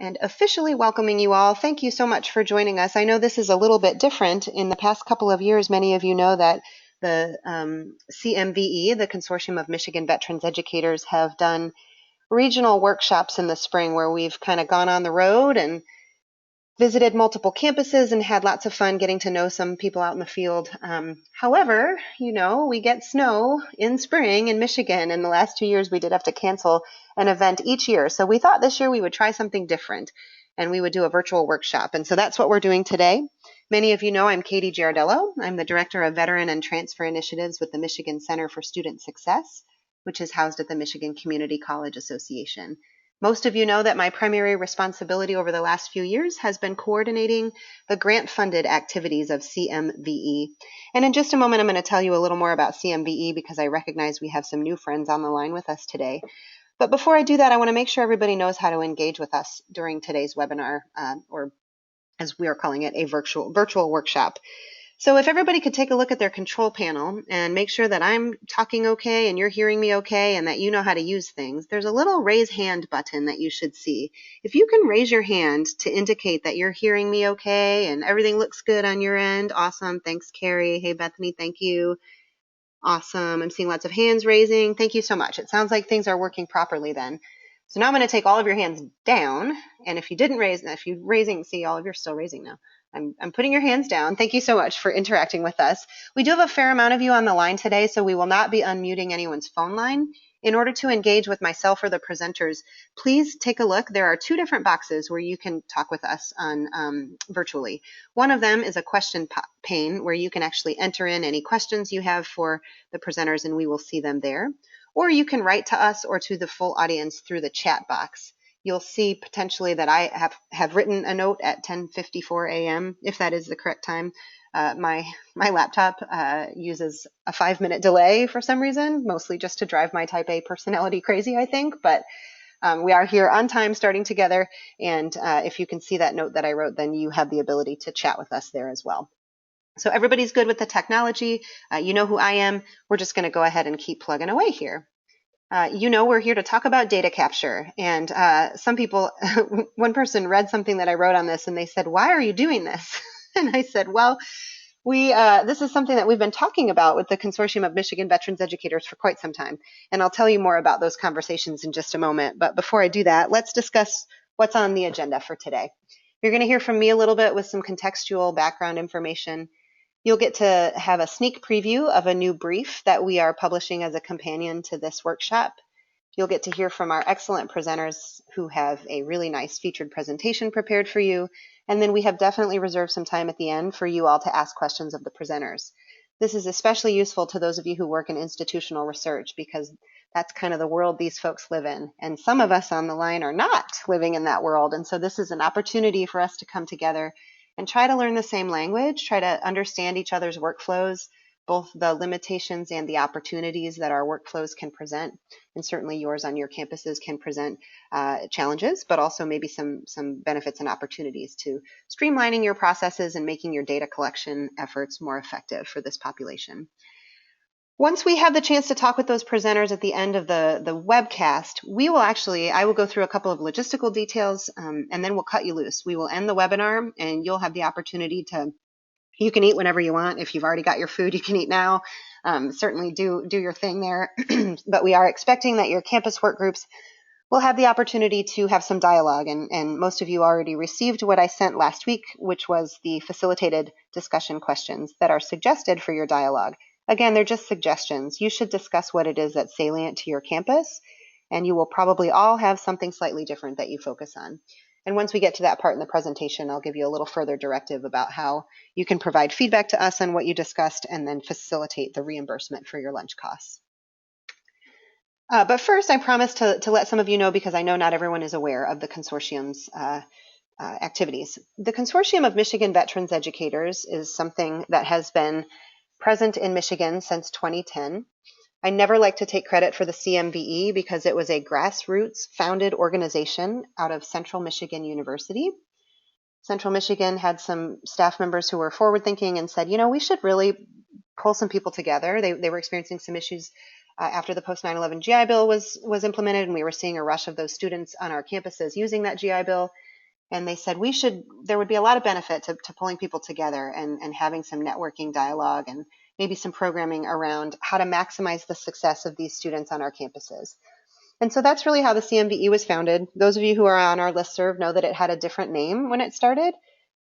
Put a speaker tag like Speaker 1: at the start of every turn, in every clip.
Speaker 1: and officially welcoming you all. Thank you so much for joining us. I know this is a little bit different. In the past couple of years, many of you know that the CMVE, the Consortium of Michigan Veterans Educators, have done regional workshops in the spring where we've kind of gone on the road and visited multiple campuses and had lots of fun getting to know some people out in the field. However, we get snow in spring in Michigan, and the last 2 years we did have to cancel an event each year. So we thought this year we would try something different and we would do a virtual workshop. And so that's what we're doing today. Many of you know I'm Katie Giardello. I'm the Director of Veteran and Transfer Initiatives with the Michigan Center for Student Success, which is housed at the Michigan Community College Association. Most of you know that my primary responsibility over the last few years has been coordinating the grant-funded activities of CMVE. And in just a moment, I'm going to tell you a little more about CMVE because I recognize we have some new friends on the line with us today. But before I do that, I want to make sure everybody knows how to engage with us during today's webinar, or as we are calling it, a virtual workshop. So if everybody could take a look at their control panel and make sure that I'm talking okay and you're hearing me okay and that you know how to use things, there's a little raise hand button that you should see. If you can raise your hand to indicate that you're hearing me okay and everything looks good on your end, awesome. Thanks, Carrie. Hey, Bethany, thank you. Awesome. I'm seeing lots of hands raising. Thank you so much. It sounds like things are working properly then. So now I'm going to take all of your hands down. And if you didn't raise, if you're raising, see, all of you are still raising now. I'm putting your hands down. Thank you so much for interacting with us. We do have a fair amount of you on the line today, so we will not be unmuting anyone's phone line. In order to engage with myself or the presenters, please take a look. There are two different boxes where you can talk with us on virtually. One of them is a question pane where you can actually enter in any questions you have for the presenters and we will see them there. Or you can write to us or to the full audience through the chat box. You'll see potentially that I have written a note at 10:54 a.m., if that is the correct time. My laptop uses a 5-minute delay for some reason, mostly just to drive my type A personality crazy, I think. But we are here on time starting together. And if you can see that note that I wrote, then you have the ability to chat with us there as well. So everybody's good with the technology. You know who I am. We're just going to go ahead and keep plugging away here. We're here to talk about data capture. And some people, one person read something that I wrote on this and they said, "Why are you doing this?" And I said, well, this is something that we've been talking about with the Consortium of Michigan Veterans Educators for quite some time. And I'll tell you more about those conversations in just a moment. But before I do that, let's discuss what's on the agenda for today. You're going to hear from me a little bit with some contextual background information. You'll get to have a sneak preview of a new brief that we are publishing as a companion to this workshop. You'll get to hear from our excellent presenters who have a really nice featured presentation prepared for you. And then we have definitely reserved some time at the end for you all to ask questions of the presenters. This is especially useful to those of you who work in institutional research because that's kind of the world these folks live in. And some of us on the line are not living in that world. And so this is an opportunity for us to come together and try to learn the same language, try to understand each other's workflows, both the limitations and the opportunities that our workflows can present. And certainly yours on your campuses can present challenges, but also maybe some benefits and opportunities to streamlining your processes and making your data collection efforts more effective for this population. Once we have the chance to talk with those presenters at the end of the webcast, I will go through a couple of logistical details and then we'll cut you loose. We will end the webinar and you'll have the opportunity you can eat whenever you want. If you've already got your food, you can eat now. Certainly do your thing there. But we are expecting that your campus work groups will have the opportunity to have some dialogue. And most of you already received what I sent last week, which was the facilitated discussion questions that are suggested for your dialogue. Again, they're just suggestions. You should discuss what it is that's salient to your campus, and you will probably all have something slightly different that you focus on. And once we get to that part in the presentation, I'll give you a little further directive about how you can provide feedback to us on what you discussed and then facilitate the reimbursement for your lunch costs. But first, I promise to let some of you know, because I know not everyone is aware of the consortium's activities. The Consortium of Michigan Veterans Educators is something that has been present in Michigan since 2010. I never like to take credit for the CMVE because it was a grassroots founded organization out of Central Michigan University. Central Michigan had some staff members who were forward thinking and said, we should really pull some people together. They were experiencing some issues after the post 9/11 GI Bill was implemented, and we were seeing a rush of those students on our campuses using that GI Bill. and they said there would be a lot of benefit to pulling people together and having some networking dialogue and maybe some programming around how to maximize the success of these students on our campuses. And so that's really how the CMVE was founded. Those of you who are on our listserv know that it had a different name when it started.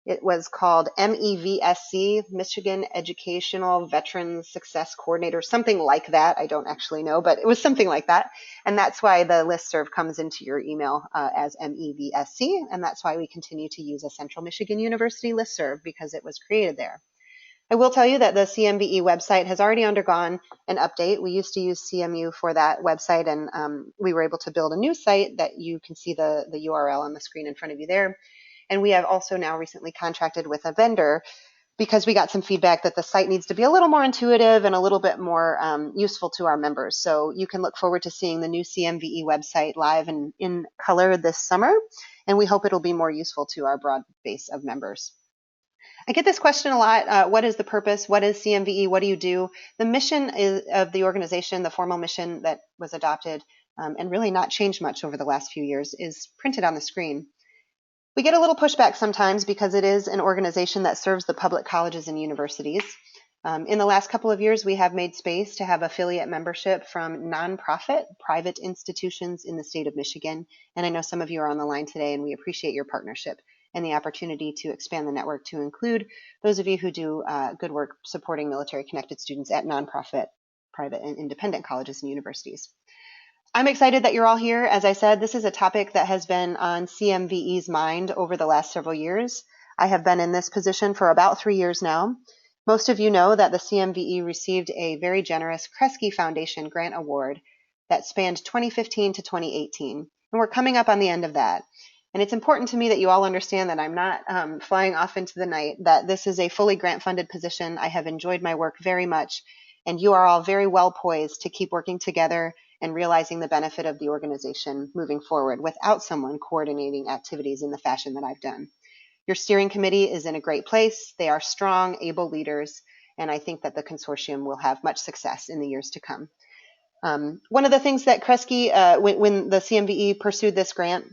Speaker 1: It was called MEVSC, Michigan Educational Veterans Success Coordinator, something like that. I don't actually know, but it was something like that. And that's why the listserv comes into your email as MEVSC. And that's why we continue to use a Central Michigan University listserv, because it was created there. I will tell you that the CMVE website has already undergone an update. We used to use CMU for that website, and we were able to build a new site that you can see the URL on the screen in front of you there. And we have also now recently contracted with a vendor because we got some feedback that the site needs to be a little more intuitive and a little bit more useful to our members. So you can look forward to seeing the new CMVE website live and in color this summer, and we hope it'll be more useful to our broad base of members. I get this question a lot. What is the purpose? What is CMVE? What do you do? The mission of the organization, the formal mission that was adopted and really not changed much over the last few years, is printed on the screen. We get a little pushback sometimes because it is an organization that serves the public colleges and universities. In the last couple of years, we have made space to have affiliate membership from nonprofit private institutions in the state of Michigan. And I know some of you are on the line today, and we appreciate your partnership and the opportunity to expand the network to include those of you who do good work supporting military-connected students at nonprofit private and independent colleges and universities. I'm excited that you're all here. As I said, this is a topic that has been on CMVE's mind over the last several years. I have been in this position for about 3 years now. Most of you know that the CMVE received a very generous Kresge Foundation grant award that spanned 2015 to 2018, and we're coming up on the end of that. And it's important to me that you all understand that I'm not flying off into the night, that this is a fully grant-funded position. I have enjoyed my work very much, and you are all very well poised to keep working together and realizing the benefit of the organization moving forward without someone coordinating activities in the fashion that I've done. Your steering committee is in a great place. They are strong, able leaders, and I think that the consortium will have much success in the years to come. One of the things that Kresge, when the CMVE pursued this grant,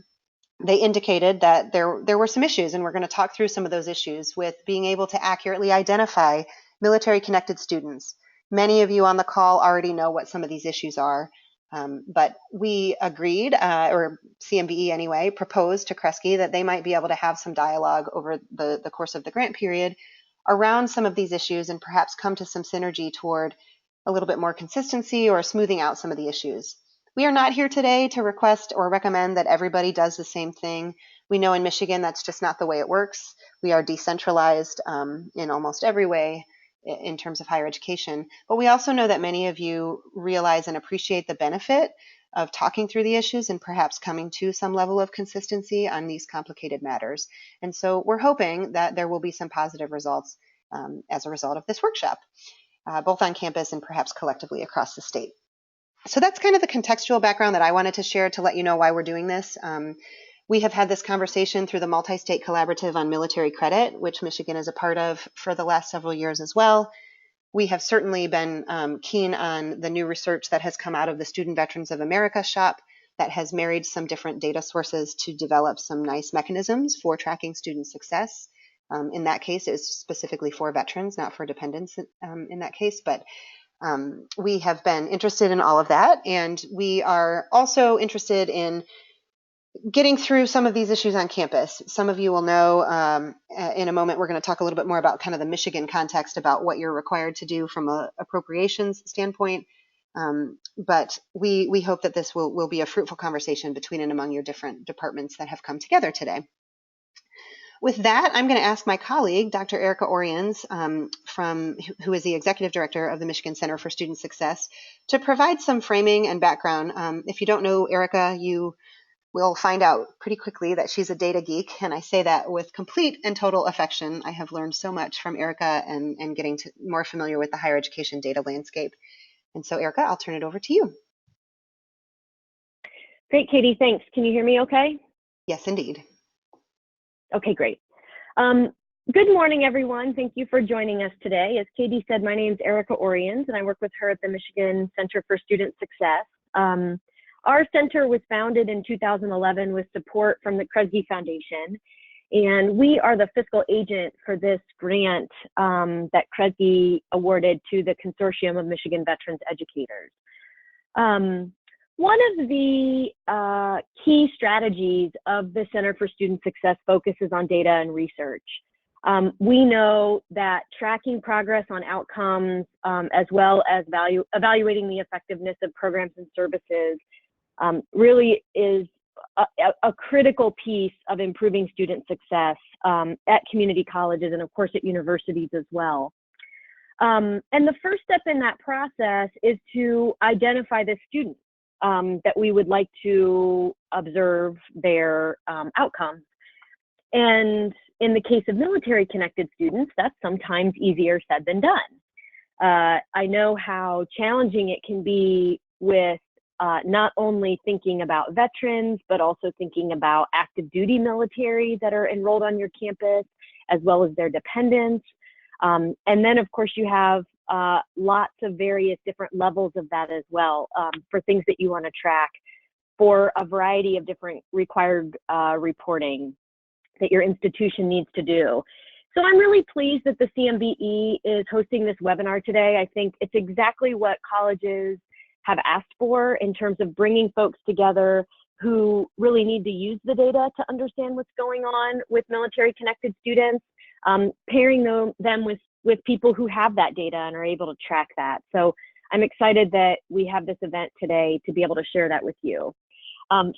Speaker 1: they indicated that there were some issues, and we're going to talk through some of those issues with being able to accurately identify military-connected students. Many of you on the call already know what some of these issues are. But we agreed, or CMVE anyway, proposed to Kresge that they might be able to have some dialogue over the course of the grant period around some of these issues and perhaps come to some synergy toward a little bit more consistency or smoothing out some of the issues. We are not here today to request or recommend that everybody does the same thing. We know in Michigan that's just not the way it works. We are decentralized in almost every way in terms of higher education. But we also know that many of you realize and appreciate the benefit of talking through the issues and perhaps coming to some level of consistency on these complicated matters. And so we're hoping that there will be some positive results as a result of this workshop, both on campus and perhaps collectively across the state. So that's kind of the contextual background that I wanted to share to let you know why we're doing this. We have had this conversation through the Multi-State Collaborative on Military Credit, which Michigan is a part of for the last several years as well. We have certainly been keen on the new research that has come out of the Student Veterans of America shop that has married some different data sources to develop some nice mechanisms for tracking student success. In that case, it's specifically for veterans, not for dependents in that case, but we have been interested in all of that, and we are also interested in getting through some of these issues on campus. Some of you will know in a moment we're going to talk a little bit more about kind of the Michigan context about what you're required to do from an appropriations standpoint. But we hope that this will be a fruitful conversation between and among your different departments that have come together today. With that, I'm going to ask my colleague, Dr. Erica Oriens, who is the Executive Director of the Michigan Center for Student Success, to provide some framing and background. If you don't know Erica, you will find out pretty quickly that she's a data geek, and I say that with complete and total affection. I have learned so much from Erica and getting more familiar with the higher education data landscape. And so, Erica, I'll turn it over to you.
Speaker 2: Great, Katie, thanks. Can you hear me okay?
Speaker 1: Yes, indeed.
Speaker 2: Okay, great. Good morning, everyone. Thank you for joining us today. As Katie said, my name is Erica Oriens, and I work with her at the Michigan Center for Student Success. Our center was founded in 2011 with support from the Kresge Foundation, And we are the fiscal agent for this grant that Kresge awarded to the Consortium of Michigan Veterans Educators. One of the key strategies of the Center for Student Success focuses on data and research. We know that tracking progress on outcomes, as well as evaluating the effectiveness of programs and services, really is a critical piece of improving student success at community colleges and of course at universities as well. And the first step in that process is to identify the students that we would like to observe their outcomes. And in the case of military connected students, that's sometimes easier said than done. I know how challenging it can be with not only thinking about veterans, but also thinking about active duty military that are enrolled on your campus, as well as their dependents. And then of course you have lots of various different levels of that as well for things that you want to track for a variety of different required reporting that your institution needs to do. So I'm really pleased that the CMVE is hosting this webinar today. I think it's exactly what colleges have asked for in terms of bringing folks together who really need to use the data to understand what's going on with military connected students, pairing them with people who have that data and are able to track that. So I'm excited that we have this event today to be able to share that with you.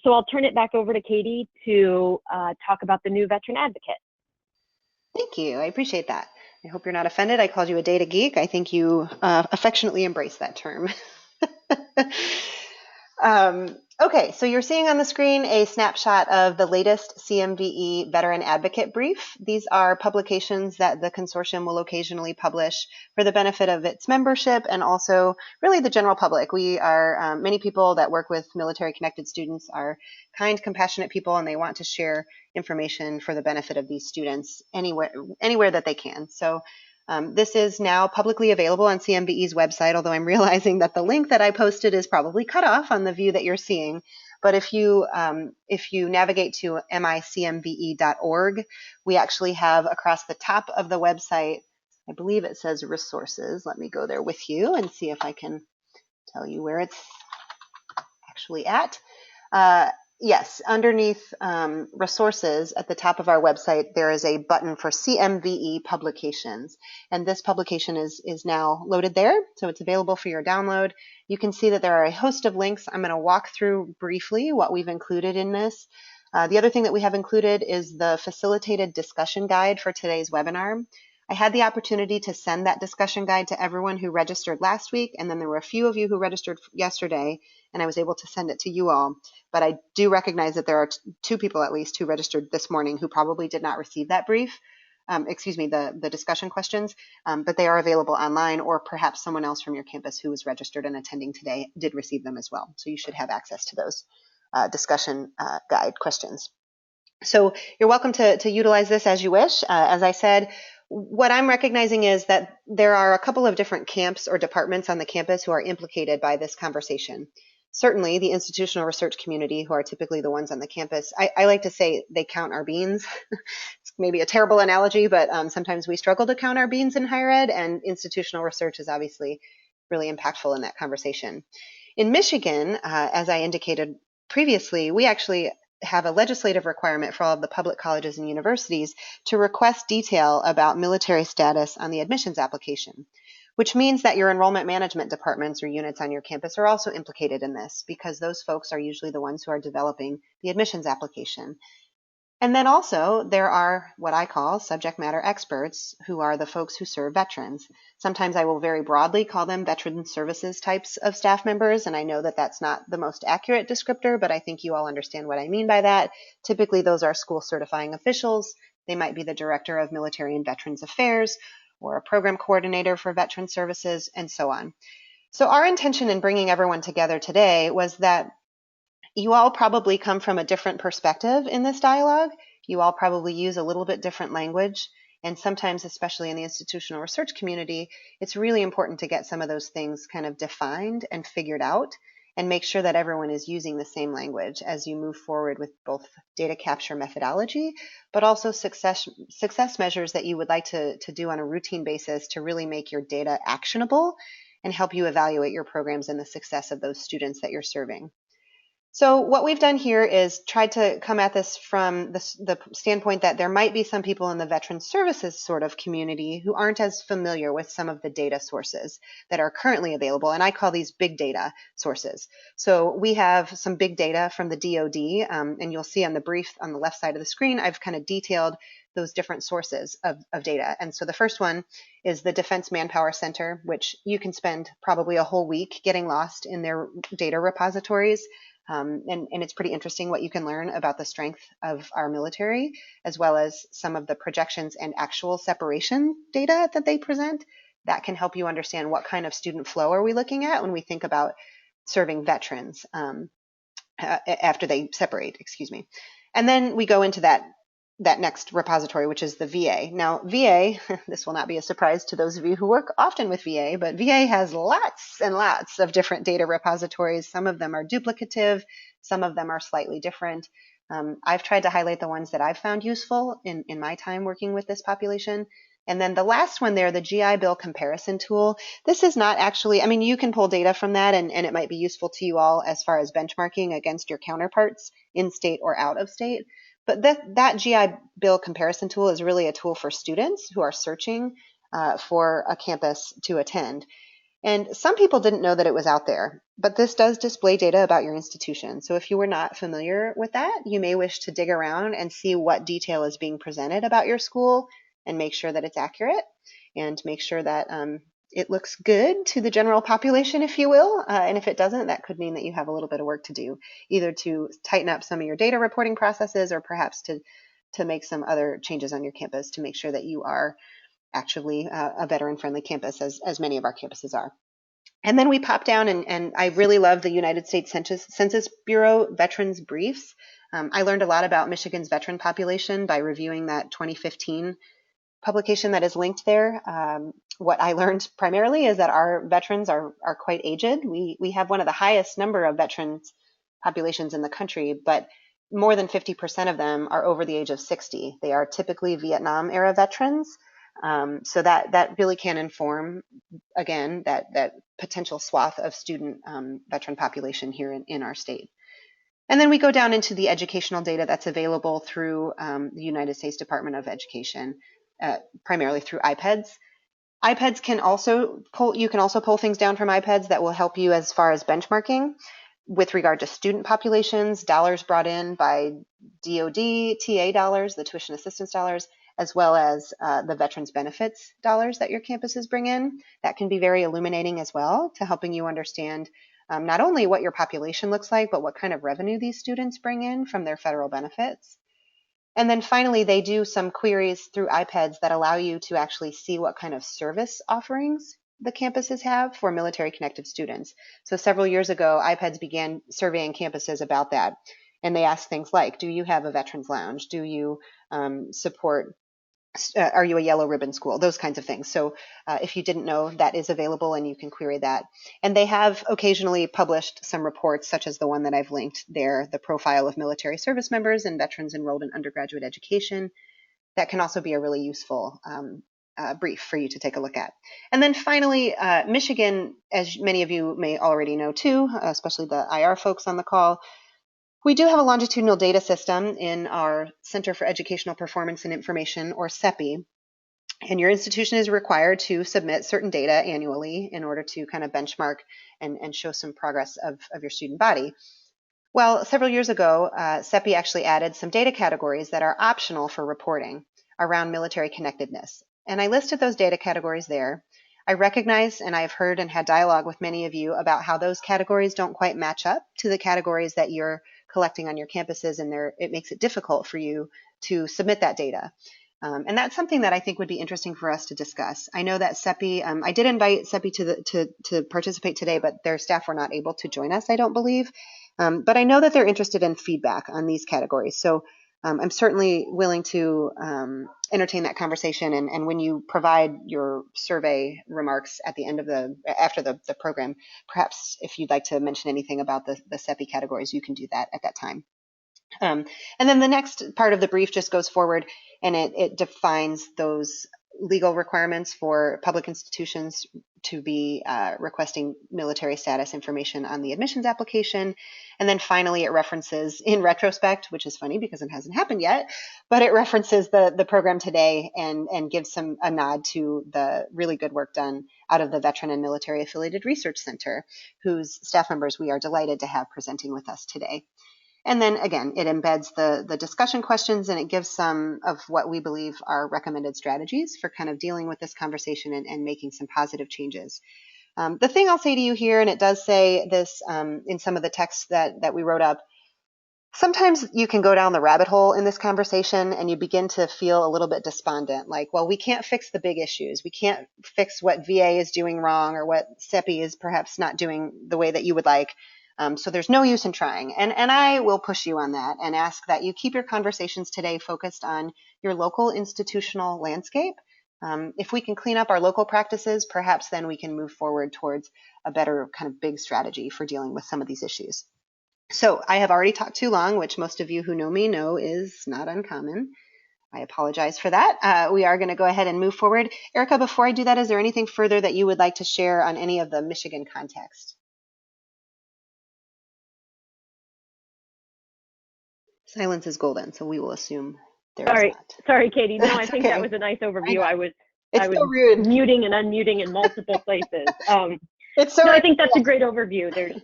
Speaker 2: So I'll turn it back over to Katie to talk about the new veteran advocate.
Speaker 1: Thank you. I appreciate that. I hope you're not offended. I called you a data geek. I think you affectionately embrace that term. Okay, so you're seeing on the screen a snapshot of the latest CMVE Veteran Advocate Brief. These are publications that the consortium will occasionally publish for the benefit of its membership and also really the general public. We are, many people that work with military connected students are kind, compassionate people, and they want to share information for the benefit of these students anywhere that they can. So this is now publicly available on CMVE's website, although I'm realizing that the link that I posted is probably cut off on the view that you're seeing. But if you navigate to micmve.org, we actually have across the top of the website, I believe it says resources. Let me go there with you and see if I can tell you where it's actually at. Yes, underneath resources at the top of our website, there is a button for CMVE publications. And this publication is now loaded there, so it's available for your download. You can see that there are a host of links. I'm going to walk through briefly what we've included in this. The other thing that we have included is the facilitated discussion guide for today's webinar. I had the opportunity to send that discussion guide to everyone who registered last week, and then there were a few of you who registered yesterday, and I was able to send it to you all. But I do recognize that there are two people at least who registered this morning who probably did not receive that brief, the discussion questions, but they are available online, or perhaps someone else from your campus who was registered and attending today did receive them as well. So you should have access to those discussion guide questions. So you're welcome to utilize this as you wish. As I said, what I'm recognizing is that there are a couple of different camps or departments on the campus who are implicated by this conversation. Certainly the institutional research community, who are typically the ones on the campus. I like to say they count our beans. It's maybe a terrible analogy, but sometimes we struggle to count our beans in higher ed, and institutional research is obviously really impactful in that conversation. In Michigan, as I indicated previously, we actually have a legislative requirement for all of the public colleges and universities to request detail about military status on the admissions application, which means that your enrollment management departments or units on your campus are also implicated in this, because those folks are usually the ones who are developing the admissions application. And then also there are what I call subject matter experts, who are the folks who serve veterans. Sometimes I will very broadly call them veteran services types of staff members, and I know that that's not the most accurate descriptor, but I think you all understand what I mean by that. Typically those are school certifying officials. They might be the director of military and veterans affairs, or a program coordinator for veteran services, and so on. So our intention in bringing everyone together today was that you all probably come from a different perspective in this dialogue. You all probably use a little bit different language. And sometimes, especially in the institutional research community, it's really important to get some of those things kind of defined and figured out. and make sure that everyone is using the same language as you move forward with both data capture methodology, but also success measures that you would like to do on a routine basis to really make your data actionable and help you evaluate your programs and the success of those students that you're serving. So what we've done here is tried to come at this from the standpoint that there might be some people in the veteran services sort of community who aren't as familiar with some of the data sources that are currently available, and I call these big data sources. So we have some big data from the DoD, and you'll see on the brief on the left side of the screen, I've kind of detailed those different sources of data. And so the first one is the Defense Manpower Center, which you can spend probably a whole week getting lost in their data repositories. And it's pretty interesting what you can learn about the strength of our military, as well as some of the projections and actual separation data that they present that can help you understand what kind of student flow are we looking at when we think about serving veterans after they separate, excuse me. And then we go into that next repository, which is the VA. Now, VA, this will not be a surprise to those of you who work often with VA, but VA has lots and lots of different data repositories. Some of them are duplicative, some of them are slightly different. I've tried to highlight the ones that I've found useful in my time working with this population. And then the last one there, the GI Bill comparison tool. This is not actually, I mean, you can pull data from that and it might be useful to you all as far as benchmarking against your counterparts in state or out of state. But that GI Bill comparison tool is really a tool for students who are searching for a campus to attend. And some people didn't know that it was out there, but this does display data about your institution. So if you were not familiar with that, you may wish to dig around and see what detail is being presented about your school and make sure that it's accurate and make sure that it looks good to the general population, if you will. And if it doesn't, that could mean that you have a little bit of work to do, either to tighten up some of your data reporting processes or perhaps to make some other changes on your campus to make sure that you are actually a veteran-friendly campus, as many of our campuses are. And then we pop down, and I really love the United States Census Bureau Veterans Briefs. I learned a lot about Michigan's veteran population by reviewing that 2015 publication that is linked there. What I learned primarily is that our veterans are quite aged. We have one of the highest number of veterans populations in the country, but more than 50% of them are over the age of 60. They are typically Vietnam era veterans. So that really can inform, again, that potential swath of student veteran population here in our state. And then we go down into the educational data that's available through the United States Department of Education, primarily through iPads. iPads can also you can also pull things down from iPads that will help you as far as benchmarking with regard to student populations, dollars brought in by DoD, TA dollars, the tuition assistance dollars, as well as the veterans benefits dollars that your campuses bring in. That can be very illuminating as well to helping you understand not only what your population looks like, but what kind of revenue these students bring in from their federal benefits. And then finally, they do some queries through iPads that allow you to actually see what kind of service offerings the campuses have for military connected students. So several years ago, iPads began surveying campuses about that. And they asked things like, do you have a veterans lounge? Do you support are you a yellow ribbon school? Those kinds of things. So if you didn't know, that is available and you can query that. And they have occasionally published some reports, such as the one that I've linked there, the profile of military service members and veterans enrolled in undergraduate education. That can also be a really useful brief for you to take a look at. And then finally, Michigan, as many of you may already know too, especially the IR folks on the call, we do have a longitudinal data system in our Center for Educational Performance and Information, or CEPI, and your institution is required to submit certain data annually in order to kind of benchmark and show some progress of your student body. Well, several years ago, CEPI actually added some data categories that are optional for reporting around military connectedness. And I listed those data categories there. I recognize, and I've heard and had dialogue with many of you about how those categories don't quite match up to the categories that you're collecting on your campuses, and it makes it difficult for you to submit that data. And that's something that I think would be interesting for us to discuss. I know that CEPI, I did invite CEPI to participate today, but their staff were not able to join us, I don't believe. But I know that they're interested in feedback on these categories. So I'm certainly willing to entertain that conversation. And when you provide your survey remarks at the end of after the program, perhaps if you'd like to mention anything about the CEPI categories, you can do that at that time. And then the next part of the brief just goes forward and it defines those legal requirements for public institutions to be requesting military status information on the admissions application. And then finally, it references, in retrospect, which is funny because it hasn't happened yet, but it references the program today and gives a nod to the really good work done out of the Veteran and Military Affiliated Research Center, whose staff members we are delighted to have presenting with us today. And then again, it embeds the discussion questions and it gives some of what we believe are recommended strategies for kind of dealing with this conversation and making some positive changes. The thing I'll say to you here, and it does say this in some of the texts that we wrote up, sometimes you can go down the rabbit hole in this conversation and you begin to feel a little bit despondent, like, well, we can't fix the big issues. We can't fix what VA is doing wrong or what CEPI is perhaps not doing the way that you would like. So there's no use in trying. And I will push you on that and ask that you keep your conversations today focused on your local institutional landscape. If we can clean up our local practices, perhaps then we can move forward towards a better kind of big strategy for dealing with some of these issues. So I have already talked too long, which most of you who know me know is not uncommon. I apologize for that. We are going to go ahead and move forward. Erica, before I do that, is there anything further that you would like to share on any of the Michigan context? Silence is golden, so we will assume there is not.
Speaker 2: Sorry, Katie. No, I think
Speaker 1: okay.
Speaker 2: that was a nice overview. I was
Speaker 1: so rude.
Speaker 2: muting and unmuting in multiple places.
Speaker 1: It's so
Speaker 2: no, I think that's a great overview.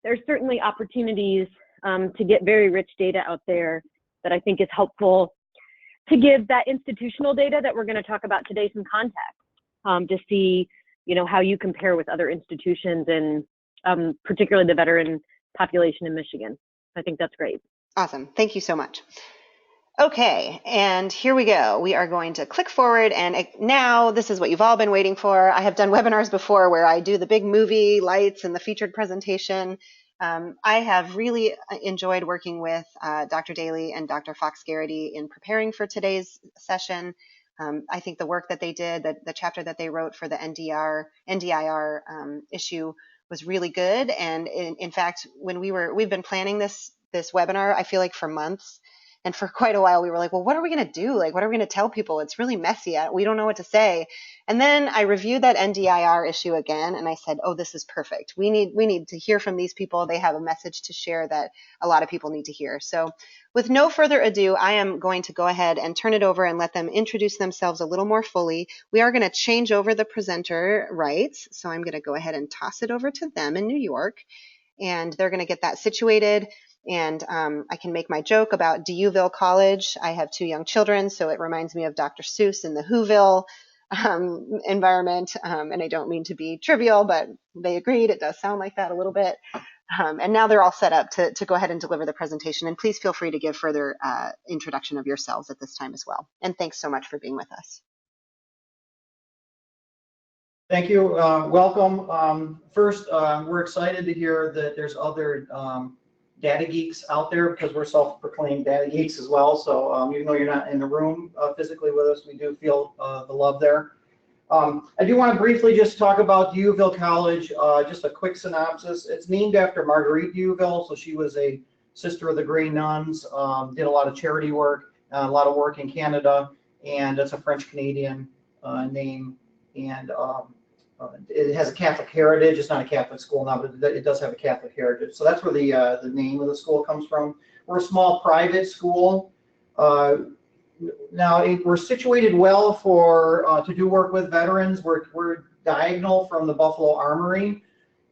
Speaker 2: There's certainly opportunities to get very rich data out there that I think is helpful to give that institutional data that we're going to talk about today some context to see, how you compare with other institutions and particularly the veteran population in Michigan. I think that's great.
Speaker 1: Awesome. Thank you so much. Okay, and here we go. We are going to click forward, and now this is what you've all been waiting for. I have done webinars before where I do the big movie lights and the featured presentation. I have really enjoyed working with Dr. Daly and Dr. Fox-Garrity in preparing for today's session. I think the work that they did, the chapter that they wrote for the NDIR issue was really good. And in fact, when we've been planning this webinar, I feel like for months. And for quite a while, we were like, well, what are we going to do? Like, what are we going to tell people? It's really messy. We don't know what to say. And then I reviewed that NDIR issue again, and I said, oh, this is perfect. We need to hear from these people. They have a message to share that a lot of people need to hear. So with no further ado, I am going to go ahead and turn it over and let them introduce themselves a little more fully. We are going to change over the presenter rights. So I'm going to go ahead and toss it over to them in New York, and they're going to get that situated. And I can make my joke about DUville College. I have 2 young children, so it reminds me of Dr. Seuss in the Whoville environment. And I don't mean to be trivial, but they agreed. It does sound like that a little bit. And now they're all set up to go ahead and deliver the presentation. And please feel free to give further introduction of yourselves at this time as well. And thanks so much for being with us.
Speaker 3: Thank you. Welcome. First, we're excited to hear that there's other data geeks out there, because we're self-proclaimed data geeks as well. So even though you're not in the room physically with us, we do feel the love there. I do want to briefly just talk about DUville College, just a quick synopsis. It's named after Marguerite DUville, so she was a sister of the Grey Nuns, did a lot of charity work, a lot of work in Canada, and it's a French-Canadian name, and it has a Catholic heritage. It's not a Catholic school now, but it does have a Catholic heritage. So that's where the name of the school comes from. We're a small private school. Now we're situated well for to do work with veterans. We're diagonal from the Buffalo Armory,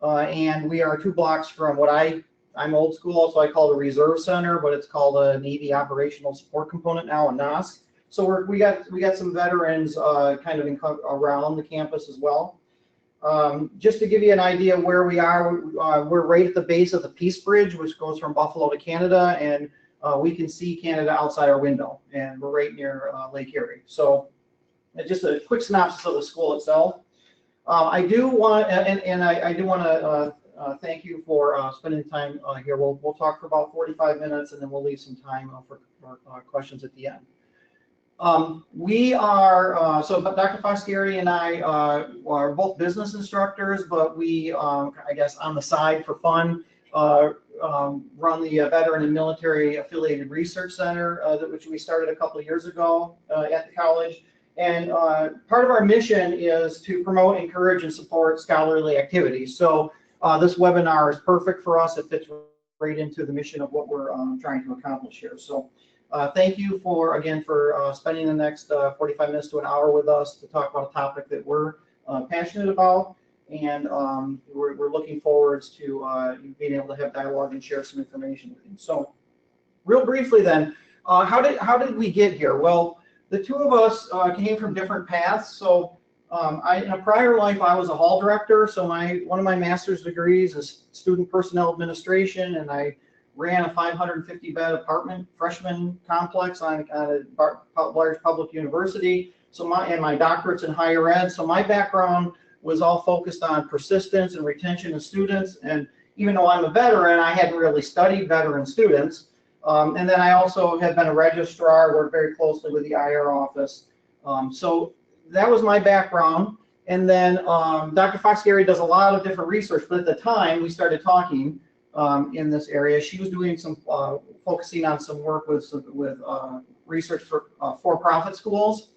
Speaker 3: and we are 2 blocks from what I'm old school, so I call it a reserve center, but it's called a Navy Operational Support Component now, a NOSC. So we got some veterans kind of around the campus as well. Just to give you an idea of where we are, we're right at the base of the Peace Bridge, which goes from Buffalo to Canada, and we can see Canada outside our window, and we're right near Lake Erie. So just a quick synopsis of the school itself. I do want, and I do want to thank you for spending the time here. We'll talk for about 45 minutes, and then we'll leave some time for questions at the end. We are, so Dr. Fox-Garrity and I are both business instructors, but we, I guess on the side for fun, run the Veteran and Military Affiliated Research Center, which we started a couple of years ago at the college. And part of our mission is to promote, encourage, and support scholarly activities. So this webinar is perfect for us. It fits right into the mission of what we're trying to accomplish here. So thank you again for spending the next 45 minutes to an hour with us to talk about a topic that we're passionate about. And we're looking forward to being able to have dialogue and share some information with you. So real briefly then, how did we get here? Well, the two of us came from different paths. So in a prior life, I was a hall director. So one of my master's degrees is student personnel administration, and I ran a 550-bed apartment freshman complex on a large public university. So my doctorate's in higher ed. So my background was all focused on persistence and retention of students. And even though I'm a veteran, I hadn't really studied veteran students. And then I also had been a registrar, worked very closely with the IR office. So that was my background. And then Dr. Fox-Garrity does a lot of different research, but at the time we started talking in this area. She was doing some focusing on some work with research for for-profit schools.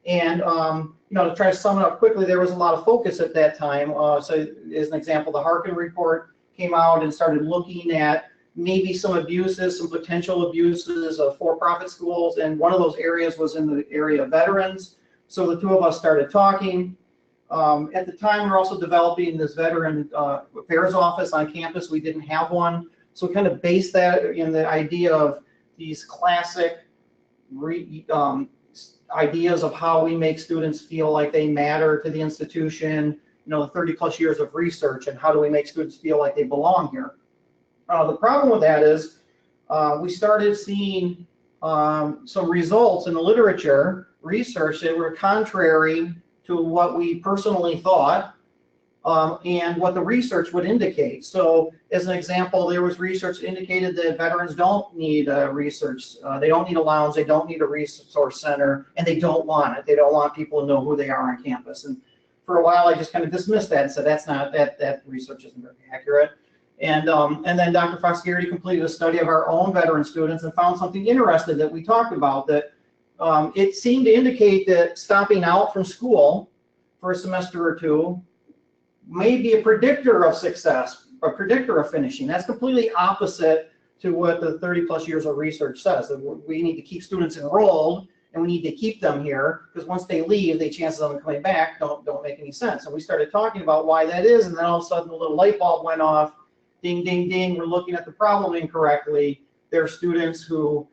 Speaker 3: And to try to sum it up quickly, there was a lot of focus at that time. So as an example, the Harkin report came out and started looking at maybe some abuses, some potential abuses of for-profit schools, and one of those areas was in the area of veterans. So the two of us started talking. At the time, we were also developing this veteran affairs office on campus. We didn't have one, so we kind of based that in the idea of these classic ideas of how we make students feel like they matter to the institution, the 30 plus years of research, and how do we make students feel like they belong here. The problem with that is we started seeing some results in the literature research that were contrary to what we personally thought and what the research would indicate. So as an example, there was research that indicated that veterans don't need research. They don't need a lounge, they don't need a resource center, and they don't want it. They don't want people to know who they are on campus. And for a while, I just kind of dismissed that and said, that's not, that research isn't very accurate. And then Dr. Fox-Garrity completed a study of our own veteran students and found something interesting that we talked about, that it seemed to indicate that stopping out from school for a semester or two may be a predictor of success, a predictor of finishing. That's completely opposite to what the 30 plus years of research says, that we need to keep students enrolled and we need to keep them here, because once they leave, the chances of them coming back don't make any sense. And we started talking about why that is, and then all of a sudden a little light bulb went off. Ding, ding, ding, we're looking at the problem incorrectly. There are students who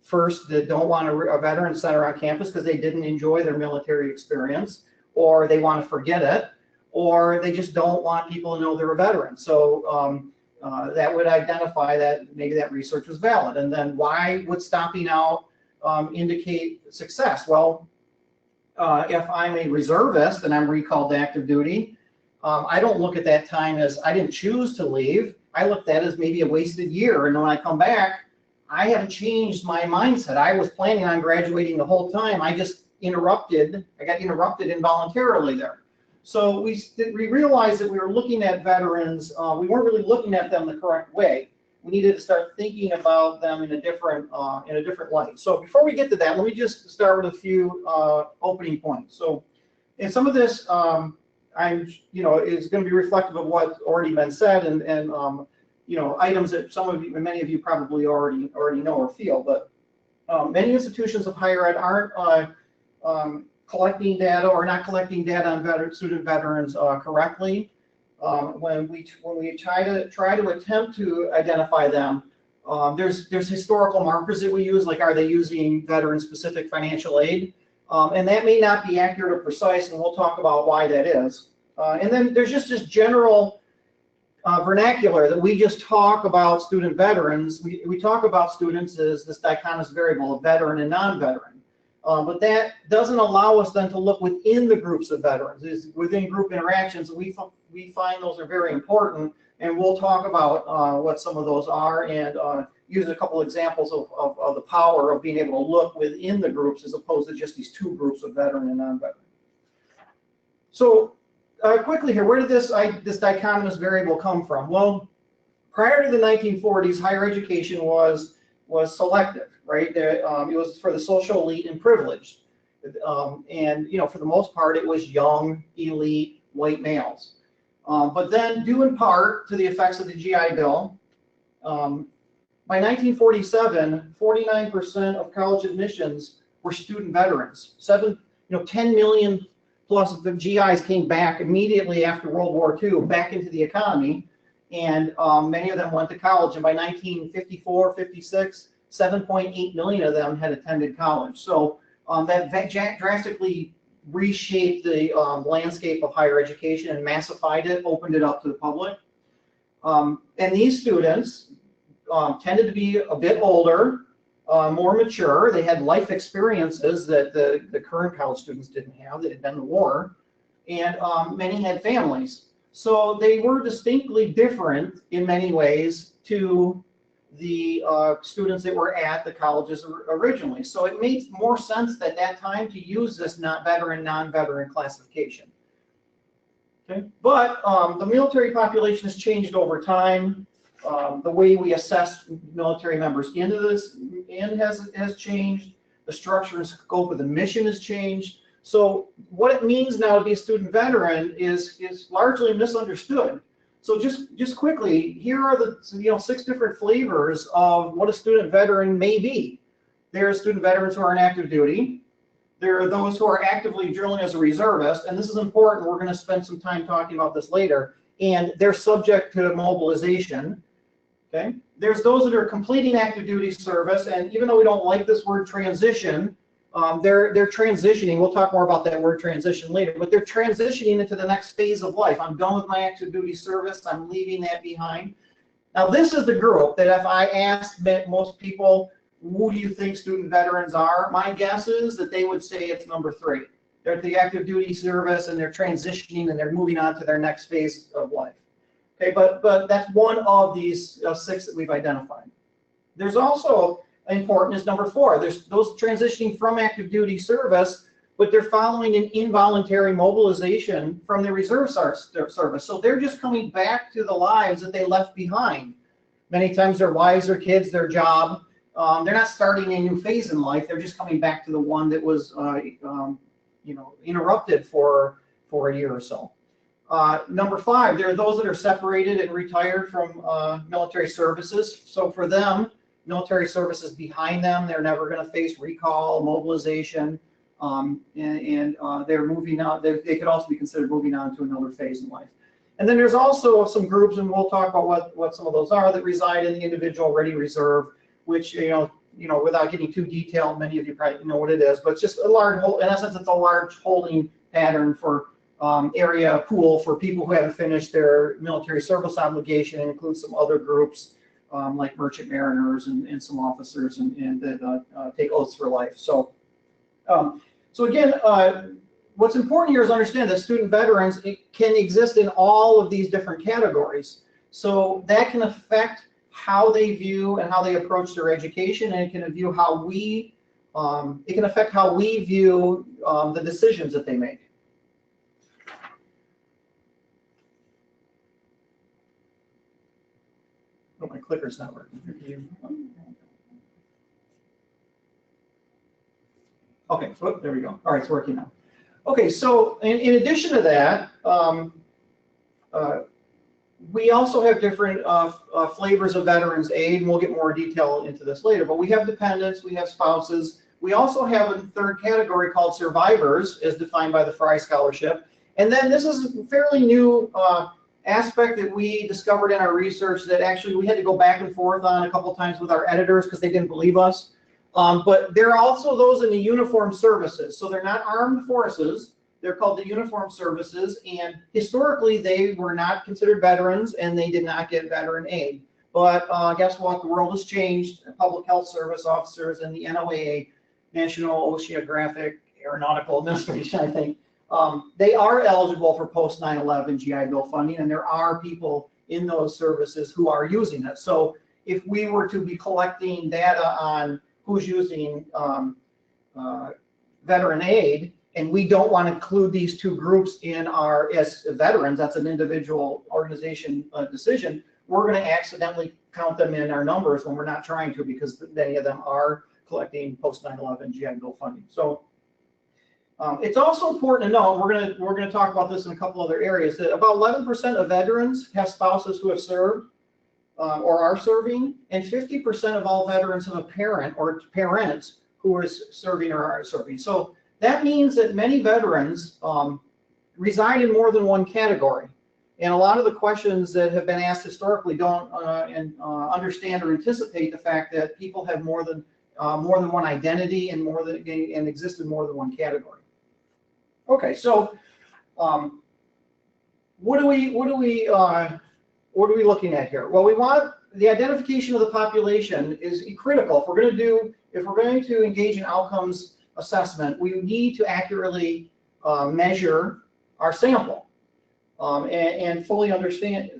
Speaker 3: first, that don't want a veteran center on campus because they didn't enjoy their military experience, or they want to forget it, or they just don't want people to know they're a veteran. So that would identify that maybe that research was valid. And then why would stopping out indicate success? Well, if I'm a reservist and I'm recalled to active duty, I don't look at that time as I didn't choose to leave. I looked at it as maybe a wasted year. And when I come back, I haven't changed my mindset. I was planning on graduating the whole time. I just interrupted. I got interrupted involuntarily there. So we realized that we were looking at veterans. We weren't really looking at them the correct way. We needed to start thinking about them in a different light. So before we get to that, let me just start with a few opening points. So, and some of this, is going to be reflective of what's already been said, and items that many of you probably already know or feel. But many institutions of higher ed aren't collecting data or not collecting data on student veterans correctly. When we try to attempt to identify them, there's historical markers that we use, like are they using veteran-specific financial aid? And that may not be accurate or precise, and we'll talk about why that is. And then there's just this general vernacular that we just talk about student veterans. We talk about students as this dichotomous variable of veteran and non-veteran. But that doesn't allow us then to look within the groups of veterans. Within group interactions, we find those are very important, and we'll talk about what some of those are and use a couple examples of the power of being able to look within the groups as opposed to just these two groups of veteran and non-veteran. So quickly here, where did this dichotomous variable come from? Well, prior to the 1940s, higher education was selective, right? It was for the social elite and privileged. And, for the most part, it was young, elite, white males. But then, due in part to the effects of the GI Bill, by 1947, 49% of college admissions were student veterans. 10 million plus of the GIs came back immediately after World War II back into the economy, and many of them went to college. And by 1954, 56, 7.8 million of them had attended college. So that drastically reshaped the landscape of higher education and massified it, opened it up to the public. And these students tended to be a bit older, more mature. They had life experiences that the current college students didn't have, that had been the war, and many had families. So they were distinctly different in many ways to the students that were at the colleges originally. So it made more sense at that time to use this veteran, non-veteran classification. Okay. But the military population has changed over time. The way we assess military members into this has changed. The structure and scope of the mission has changed. So what it means now to be a student veteran is largely misunderstood. So just quickly, here are the 6 different flavors of what a student veteran may be. There are student veterans who are in active duty. There are those who are actively drilling as a reservist, and this is important. We're going to spend some time talking about this later. And they're subject to mobilization. Okay. There's those that are completing active duty service, and even though we don't like this word transition, they're transitioning. We'll talk more about that word transition later, but they're transitioning into the next phase of life. I'm done with my active duty service. I'm leaving that behind. Now, this is the group that if I asked most people, who do you think student veterans are? My guess is that they would say it's number 3. They're at the active duty service and they're transitioning and they're moving on to their next phase of life. Okay, but that's one of these 6 that we've identified. There's also important is number 4. There's those transitioning from active duty service, but they're following an involuntary mobilization from the reserve service. So they're just coming back to the lives that they left behind. Many times their wives, their kids, their job. They're not starting a new phase in life. They're just coming back to the one that was interrupted for a year or so. Number 5, there are those that are separated and retired from military services. So for them, military service is behind them. They're never going to face recall, mobilization, and they're moving on. They could also be considered moving on to another phase in life. And then there's also some groups, and we'll talk about what some of those are, that reside in the individual ready reserve, which, without getting too detailed, many of you probably know what it is, but it's just a large, in essence, it's a large holding pattern for area pool for people who haven't finished their military service obligation. It includes some other groups like merchant mariners and some officers and that take oaths for life. So again, what's important here is understand that student veterans can exist in all of these different categories. So that can affect how they view and how they approach their education, and it can view how we, it can affect how we view the decisions that they make. Oh, my clicker's not working. Okay, so there we go. All right, it's working now. Okay, so in addition to that, we also have different flavors of veterans aid, and we'll get more detail into this later, but we have dependents, we have spouses. We also have a third category called survivors, as defined by the Frye Scholarship. And then this is a fairly new aspect that we discovered in our research that actually we had to go back and forth on a couple times with our editors because they didn't believe us. But there are also those in the uniformed services. So they're not armed forces. They're called the uniformed services, and historically they were not considered veterans and they did not get veteran aid. But guess what? The world has changed. Public health service officers and the NOAA National Oceanographic Aeronautical Administration, I think, they are eligible for post 9/11 GI Bill funding, and there are people in those services who are using it. So if we were to be collecting data on who's using veteran aid, and we don't want to include these two groups in our, as veterans, that's an individual organization decision, we're going to accidentally count them in our numbers when we're not trying to, because many of them are collecting post 9/11 GI Bill funding. So it's also important to know, we're going to talk about this in a couple other areas, that about 11% of veterans have spouses who have served or are serving, and 50% of all veterans have a parent or parents who is serving or are serving. So that means that many veterans reside in more than one category. And a lot of the questions that have been asked historically don't understand or anticipate the fact that people have more than one identity and exist in more than one category. Okay, so what are we looking at here? Well, we want the identification of the population is critical. If we're going to engage in outcomes assessment, we need to accurately measure our sample and fully understand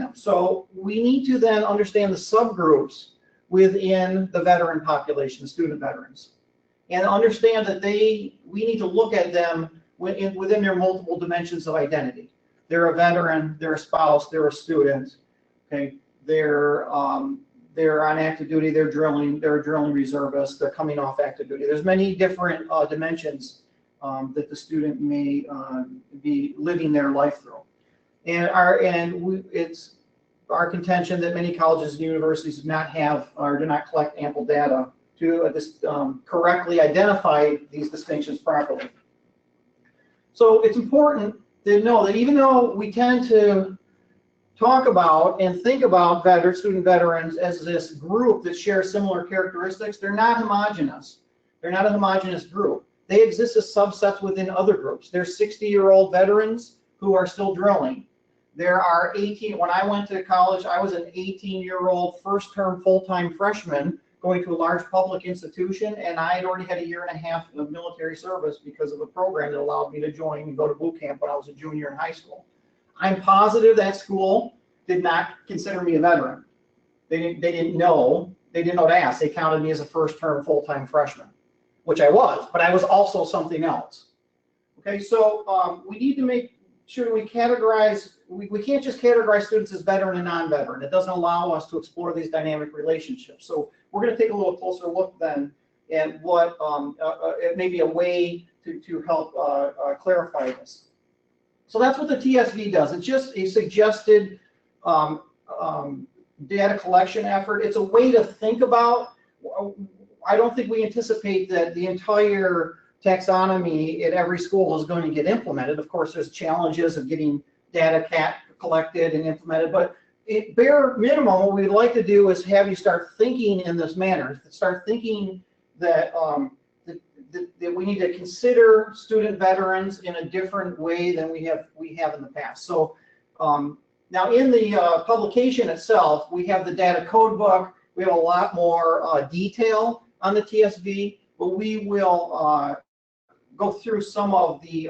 Speaker 3: them. So we need to then understand the subgroups within the veteran population, student veterans, and understand that we need to look at them within their multiple dimensions of identity. They're a veteran, they're a spouse, they're a student, okay? They're on active duty, they're a drilling reservist, they're coming off active duty. There's many different dimensions that the student may be living their life through. And it's our contention that many colleges and universities do not have or do not collect ample data to correctly identify these distinctions properly. So it's important to know that even though we tend to talk about and think about student veterans as this group that shares similar characteristics, they're not homogeneous. They're not a homogeneous group. They exist as subsets within other groups. There's 60-year-old veterans who are still drilling. There are 18, when I went to college, I was an 18-year-old first-term full-time freshman going to a large public institution, and I had already had a year and a half of military service because of a program that allowed me to join and go to boot camp when I was a junior in high school. I'm positive that school did not consider me a veteran. They didn't know to ask. They counted me as a first-term full-time freshman, which I was, but I was also something else. Okay, so we need to make sure we categorize, we can't just categorize students as veteran and non-veteran. It doesn't allow us to explore these dynamic relationships. So we're going to take a little closer look then at what it may be a way to help clarify this. So that's what the TSV does. It's just a suggested data collection effort. It's a way to think about. I don't think we anticipate that the entire taxonomy at every school is going to get implemented. Of course, there's challenges of getting data collected and implemented, but at bare minimum, what we'd like to do is have you start thinking in this manner, start thinking that that we need to consider student veterans in a different way than we have in the past. So now in the publication itself, we have the data code book. We have a lot more detail on the TSV, but we will go through some of the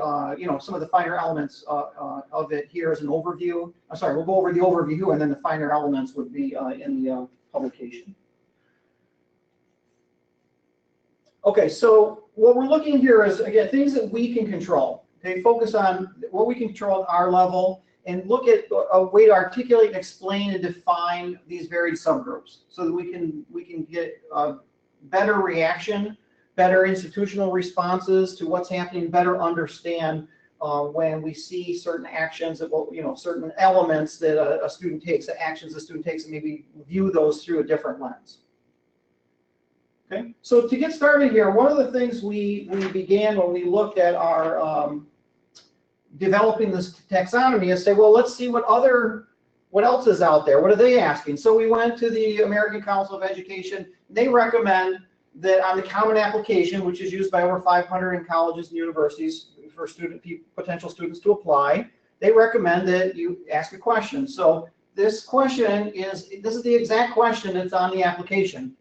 Speaker 3: some of the finer elements of it here as an overview. I'm sorry, we'll go over the overview, and then the finer elements would be in the publication. Okay, so what we're looking here is, again, things that we can control. Okay, focus on what we can control at our level and look at a way to articulate and explain and define these varied subgroups so that we can get a better reaction, better institutional responses to what's happening, better understand when we see certain actions that certain elements that a student takes, the actions a student takes, and maybe view those through a different lens. Okay, so to get started here, one of the things we began when we looked at our developing this taxonomy is say, well, let's see what else is out there. What are they asking? So we went to the American Council of Education. They recommend that on the Common Application, which is used by over 500 in colleges and universities for potential students to apply, they recommend that you ask a question. So this question is the exact question that's on the application.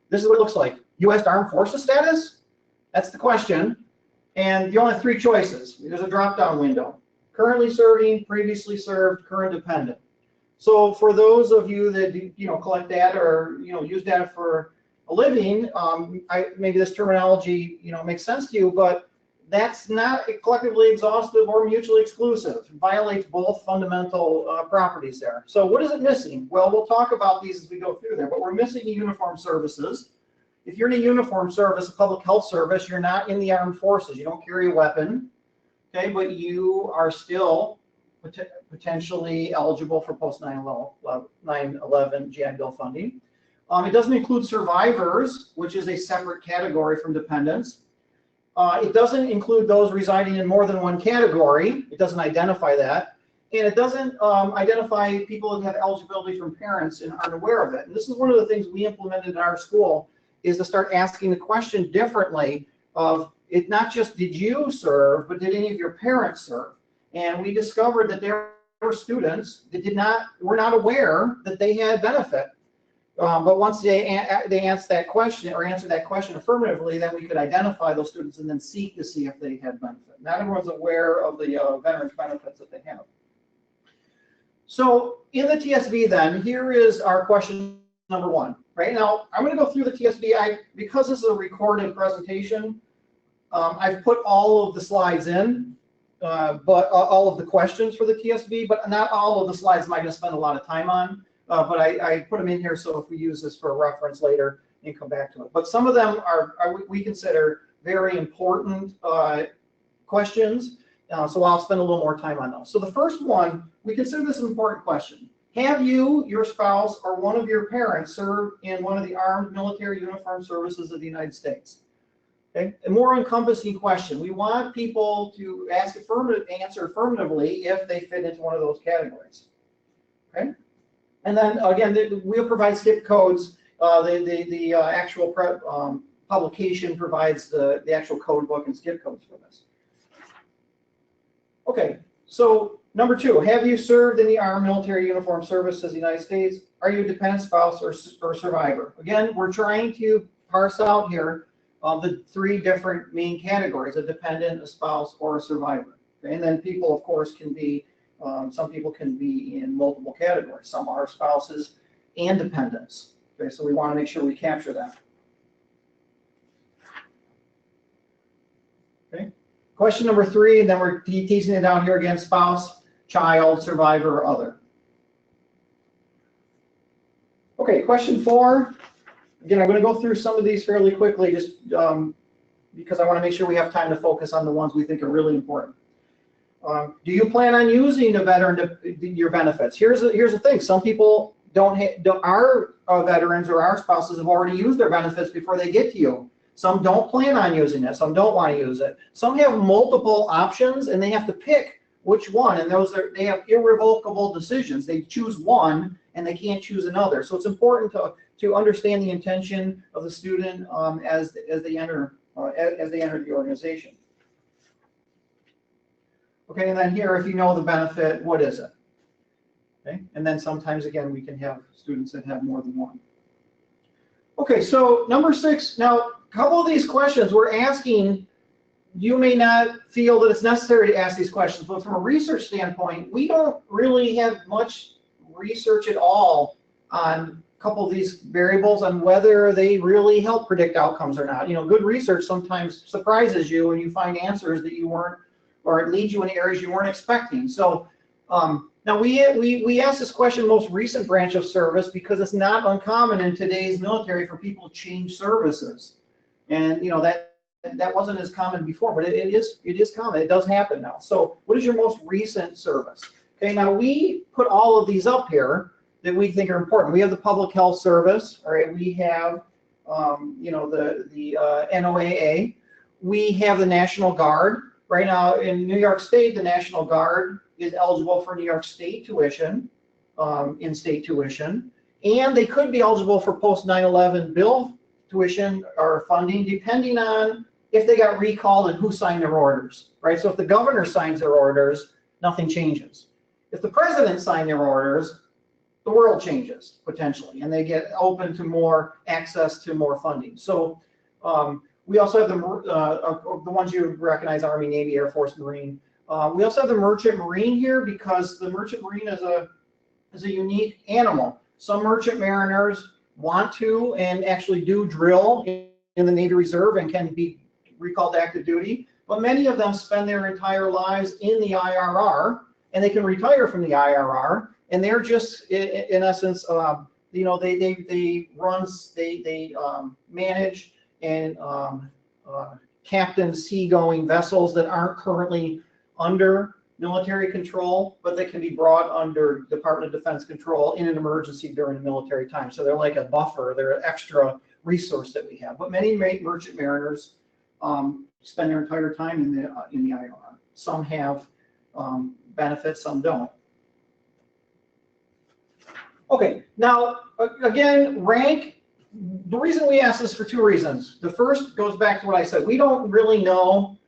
Speaker 3: This is what it looks like. U.S. Armed Forces status? That's the question. And you only have 3 choices. There's a drop-down window. Currently serving, previously served, current dependent. So for those of you that collect data or use data for a living, maybe this terminology makes sense to you, but that's not collectively exhaustive or mutually exclusive. It violates both fundamental properties there. So what is it missing? Well, we'll talk about these as we go through there, but we're missing uniform services. If you're in a uniform service, a public health service, you're not in the armed forces. You don't carry a weapon, okay, but you are still potentially eligible for post 9/11 GI Bill funding. It doesn't include survivors, which is a separate category from dependents. It doesn't include those residing in more than one category. It doesn't identify that. And it doesn't identify people that have eligibility from parents and aren't aware of it. And this is one of the things we implemented in our school, is to start asking the question differently of it, not just did you serve, but did any of your parents serve? And we discovered that there were students that were not aware that they had benefit. But once they answered that question affirmatively, then we could identify those students and then seek to see if they had benefit. Not everyone's aware of the veterans benefits that they have. So in the TSV then, here is our question number 1. Right now, I'm going to go through the TSV. Because this is a recorded presentation, I've put all of the slides in, but all of the questions for the TSV, but not all of the slides am I going to spend a lot of time on. But I put them in here so if we use this for reference later and come back to it. But some of them we consider very important questions, so I'll spend a little more time on those. So the first one, we consider this an important question. Have you, your spouse, or one of your parents served in one of the armed military uniformed services of the United States? Okay, a more encompassing question. We want people to answer affirmatively if they fit into one of those categories. Okay. And then again, we'll provide skip codes. The actual publication provides the actual code book and skip codes for this. Okay, so number 2, have you served in the armed military uniformed service of the United States? Are you a dependent spouse or survivor? Again, we're trying to parse out here the 3 different main categories: a dependent, a spouse, or a survivor. Okay? And then people, of course, can be some people can be in multiple categories. Some are spouses and dependents. Okay, so we want to make sure we capture that. Okay. Question number 3, and then we're teasing it down here again: spouse, child, survivor, or other. Okay, question 4. Again, I'm going to go through some of these fairly quickly, just because I want to make sure we have time to focus on the ones we think are really important. Do you plan on using your benefits? Here's the thing: some people our veterans or our spouses have already used their benefits before they get to you. Some don't plan on using it. Some don't want to use it. Some have multiple options, and they have to pick which one. And they have irrevocable decisions. They choose one, and they can't choose another. So it's important to understand the intention of the student as they enter the organization. Okay, and then here, if you know the benefit, what is it? Okay, and then sometimes, again, we can have students that have more than one. Okay, so number 6, now, a couple of these questions we're asking, you may not feel that it's necessary to ask these questions, but from a research standpoint, we don't really have much research at all on a couple of these variables, on whether they really help predict outcomes or not. Good research sometimes surprises you and you find answers that you weren't, or it leads you in areas you weren't expecting. So now we asked this question most recent branch of service because it's not uncommon in today's military for people to change services, and that wasn't as common before, but it is common. It does happen now. So what is your most recent service? Okay, now we put all of these up here that we think are important. We have the public health service. All right, we have the NOAA. We have the National Guard. Right now in New York State, the National Guard is eligible for New York State tuition, in-state tuition, and they could be eligible for post 9/11 bill tuition or funding, depending on if they got recalled and who signed their orders, right? So if the governor signs their orders, nothing changes. If the president signed their orders, the world changes potentially, and they get open to more access to more funding. So we also have the ones you recognize: Army, Navy, Air Force, Marine. We also have the Merchant Marine here because the Merchant Marine is a unique animal. Some merchant mariners want to and actually do drill in the Navy Reserve and can be recalled to active duty, but many of them spend their entire lives in the IRR, and they can retire from the IRR, and they're just in essence, you know, they manage and captain seagoing vessels that aren't currently under military control, but they can be brought under Department of Defense control in an emergency during military time. So they're like a buffer, they're an extra resource that we have. But many merchant mariners spend their entire time in the IRR. Some have benefits, some don't. Okay, now again, rank. The reason we ask this for two reasons. The first goes back to what I said. We don't really know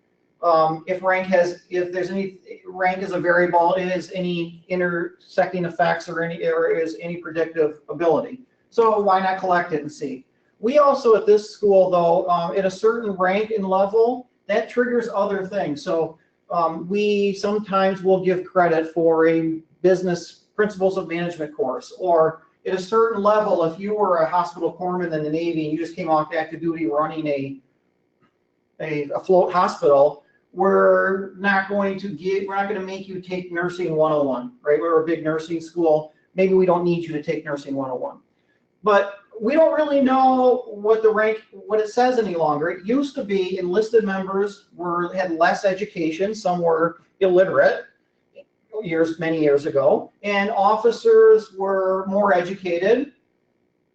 Speaker 3: if rank is a variable, is any intersecting effects or is any predictive ability. So why not collect it and see? We also at this school though, at a certain rank and level, that triggers other things. So we sometimes will give credit for a business principles of management course, or at a certain level, if you were a hospital corpsman in the Navy and you just came off active duty running a float hospital, we're not going to make you take nursing 101, right? We're a big nursing school. Maybe we don't need you to take nursing 101. But we don't really know what it says any longer. It used to be enlisted members had less education, some were illiterate many years ago, and officers were more educated,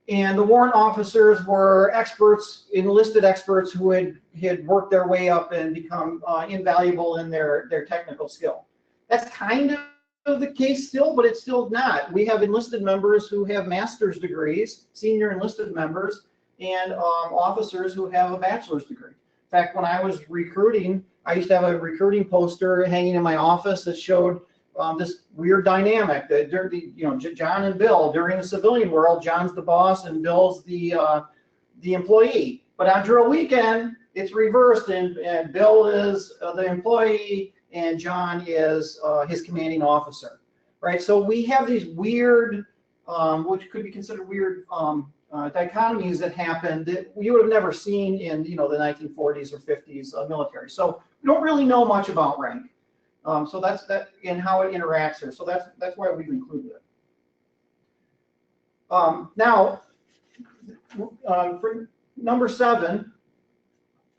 Speaker 3: and the warrant officers were experts, enlisted experts who had worked their way up and become invaluable in their technical skill. That's kind of the case still, but it's still not. We have enlisted members who have master's degrees, senior enlisted members, and officers who have a bachelor's degree. In fact, when I was recruiting, I used to have a recruiting poster hanging in my office that showed this weird dynamic that, you know, John and Bill, during the civilian world, John's the boss and Bill's the employee. But on drill weekend, it's reversed, and Bill is the employee and John is his commanding officer, right? So we have these weird, which could be considered weird dichotomies that happen that you would have never seen in, you know, the 1940s or 50s military. So we don't really know much about rank. So that's that and how it interacts here. So that's why we've included it. Now, for number 7,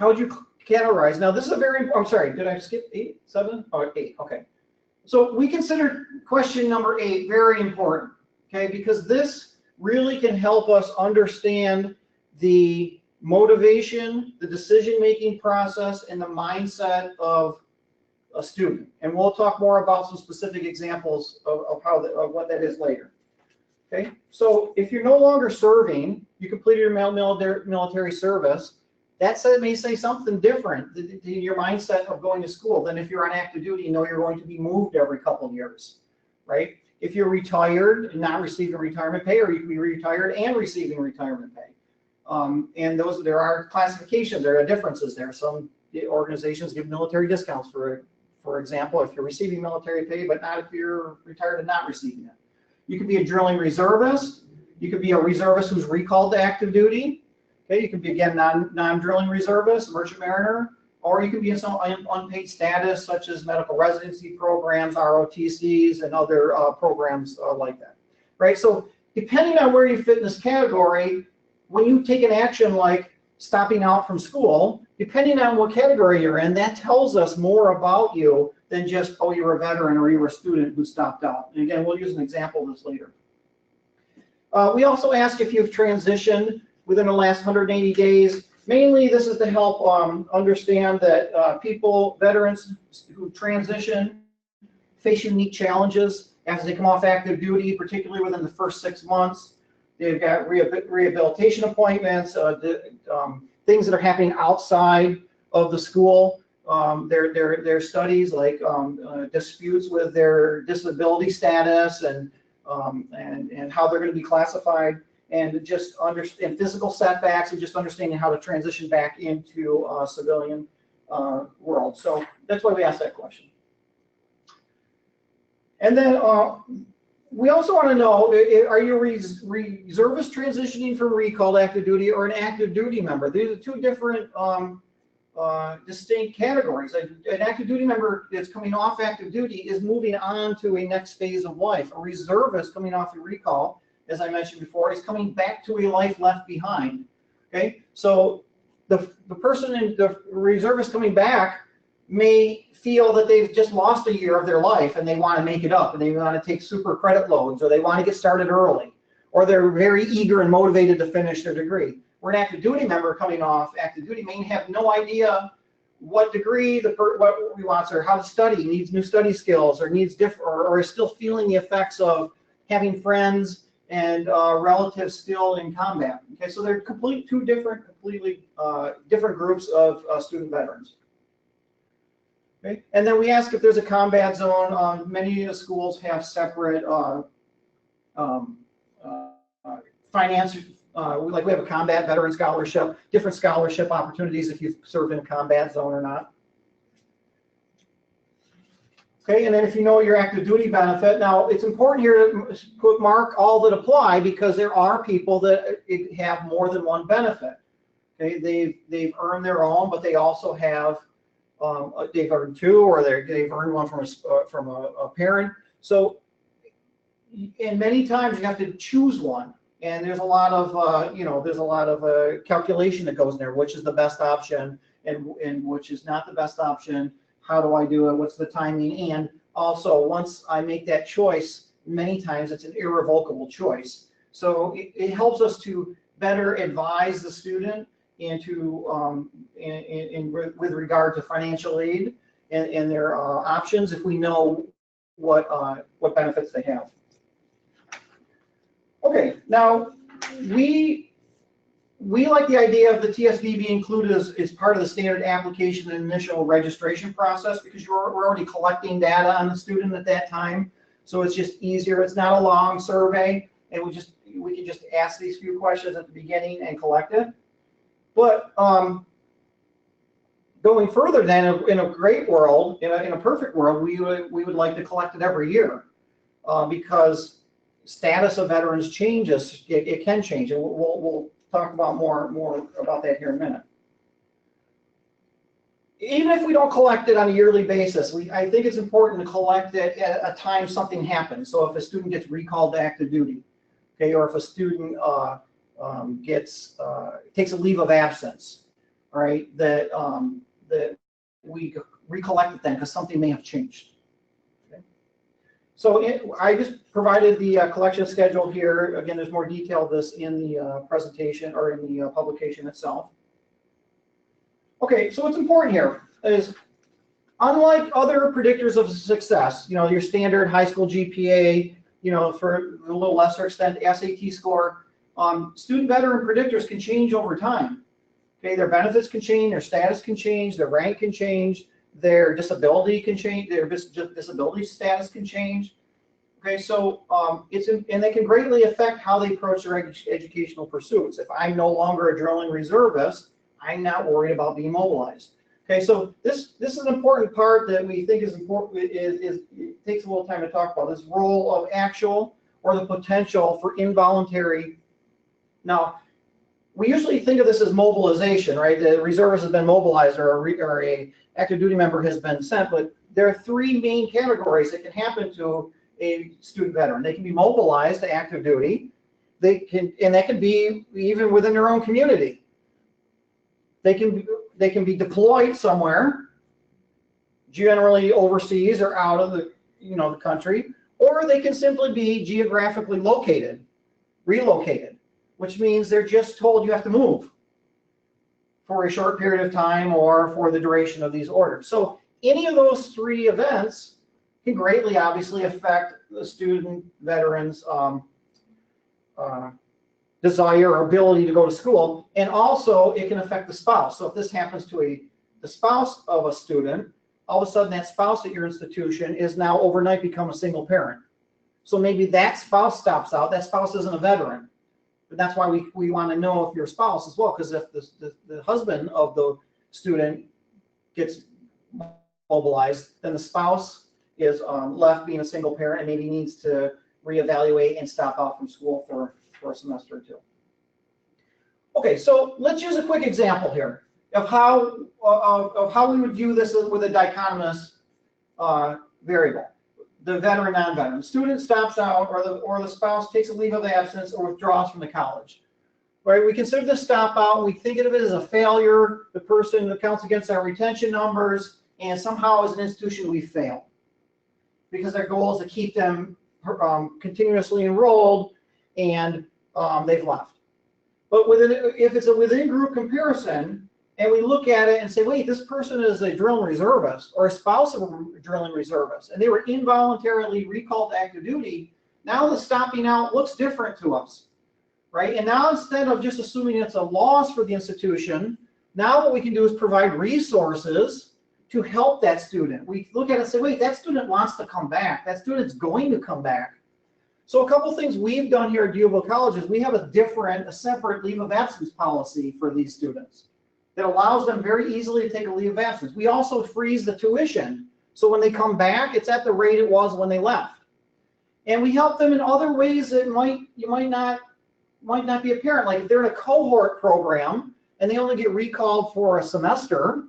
Speaker 3: how would you categorize? Now, this is a very, I'm sorry, did I skip 8, 7? Oh, 8, okay. So we consider question number 8 very important, okay, because this really can help us understand the motivation, the decision-making process, and the mindset of a student. And we'll talk more about some specific examples of what that is later. Okay, so if you're no longer serving, you completed your military service, that may say something different in your mindset of going to school than if you're on active duty, you know you're going to be moved every couple of years, right? If you're retired and not receiving retirement pay, or you can be retired and receiving retirement pay. And there are classifications, there are differences there. Some organizations give military discounts, for example, if you're receiving military pay, but not if you're retired and not receiving it. You could be a drilling reservist. You could be a reservist who's recalled to active duty. Okay, you can be, again, non-drilling reservist, merchant mariner, or you can be in some unpaid status, such as medical residency programs, ROTCs, and other programs like that, right? So depending on where you fit in this category, when you take an action like stopping out from school, depending on what category you're in, that tells us more about you than just, oh, you're a veteran or you were a student who stopped out. And again, we'll use an example of this later. We also ask if you've transitioned within the last 180 days. Mainly, this is to help understand that veterans who transition, face unique challenges as they come off active duty, particularly within the first 6 months. They've got rehabilitation appointments, things that are happening outside of the school. Their studies like disputes with their disability status and and how they're going to be classified, and just understand physical setbacks, and just understanding how to transition back into civilian world. So that's why we asked that question. And then we also want to know, are you reservist transitioning from recall to active duty, or an active duty member? These are two different distinct categories. An active duty member that's coming off active duty is moving on to a next phase of life. A reservist coming off a recall, as I mentioned before, is coming back to a life left behind. Okay, so the person in the reservist coming back may feel that they've just lost a year of their life and they want to make it up, and they want to take super credit loads, or they want to get started early, or they're very eager and motivated to finish their degree. Where an active duty member coming off active duty may have no idea what degree what he wants, or how to study, needs new study skills, or needs different, or is still feeling the effects of having friends and relatives still in combat. Okay, so they're completely different groups of student veterans. Okay, and then we ask if there's a combat zone. Many of the schools have separate finance. Like we have a combat veteran scholarship, different scholarship opportunities if you serve in a combat zone or not. Okay, and then if you know your active duty benefit, now it's important here to mark all that apply, because there are people that have more than one benefit. Okay, they've earned their own, but they also have they've earned two, or they've earned one from a parent. So, and many times you have to choose one, and there's a lot of there's a lot of calculation that goes in there. Which is the best option, and which is not the best option. How do I do it? What's the timing? And also, once I make that choice, many times it's an irrevocable choice. So it helps us to better advise the student into with regard to financial aid and their options, if we know what benefits they have. Okay, now we like the idea of the TSV being included as part of the standard application and initial registration process, because we're already collecting data on the student at that time, so it's just easier. It's not a long survey, and we can just ask these few questions at the beginning and collect it. But going further, then, in a great world, in a perfect world, we would like to collect it every year, because status of veterans changes. It can change, and we'll talk about more about that here in a minute. Even if we don't collect it on a yearly basis, I think it's important to collect it at a time something happens. So if a student gets recalled to active duty, okay, or if a student takes a leave of absence, all right, that we recollect it then, because something may have changed. Okay. So I just provided the collection schedule here. Again, there's more detail of this in the presentation, or in the publication itself. Okay, so what's important here is, unlike other predictors of success, your standard high school GPA, for a little lesser extent SAT score, student veteran predictors can change over time. Okay, their benefits can change, their status can change, their rank can change, their disability can change, their disability status can change. Okay, so and they can greatly affect how they approach their educational pursuits. If I'm no longer a drilling reservist, I'm not worried about being mobilized. Okay, so this is an important part that we think is important. It takes a little time to talk about this role of actual or the potential for involuntary. Now, we usually think of this as mobilization, right? The reservist has been mobilized, or a active duty member has been sent, but there are three main categories that can happen to a student veteran. They can be mobilized to active duty. That can be even within their own community. They can be deployed somewhere, generally overseas or out of the the country, or they can simply be geographically relocated, which means they're just told you have to move for a short period of time or for the duration of these orders. So any of those three events can greatly, obviously, affect the student veteran's desire or ability to go to school, and also it can affect the spouse. So if this happens to the spouse of a student, all of a sudden that spouse at your institution is now overnight become a single parent. So maybe that spouse stops out. That spouse isn't a veteran. But that's why we want to know if your spouse as well, because if the husband of the student gets mobilized, then the spouse is left being a single parent and maybe needs to reevaluate and stop out from school for a semester or two. Okay, so let's use a quick example here of how we would view this with a dichotomous variable, the veteran, non-veteran. Student stops out, or the spouse takes a leave of absence or withdraws from the college. Right? We consider this stop out. We think of it as a failure. The person counts against our retention numbers, and somehow as an institution we fail because our goal is to keep them continuously enrolled, and they've left. But if it's a within group comparison, and we look at it and say, wait, this person is a drill and reservist or a spouse of a drill and reservist, and they were involuntarily recalled to active duty, now the stopping out looks different to us, right? And now instead of just assuming it's a loss for the institution, now what we can do is provide resources to help that student. We look at it and say, wait, that student wants to come back. That student's going to come back. So a couple things we've done here at D'Youville College is we have a separate leave of absence policy for these students that allows them very easily to take a leave of absence. We also freeze the tuition. So when they come back, it's at the rate it was when they left. And we help them in other ways that might not be apparent. Like if they're in a cohort program and they only get recalled for a semester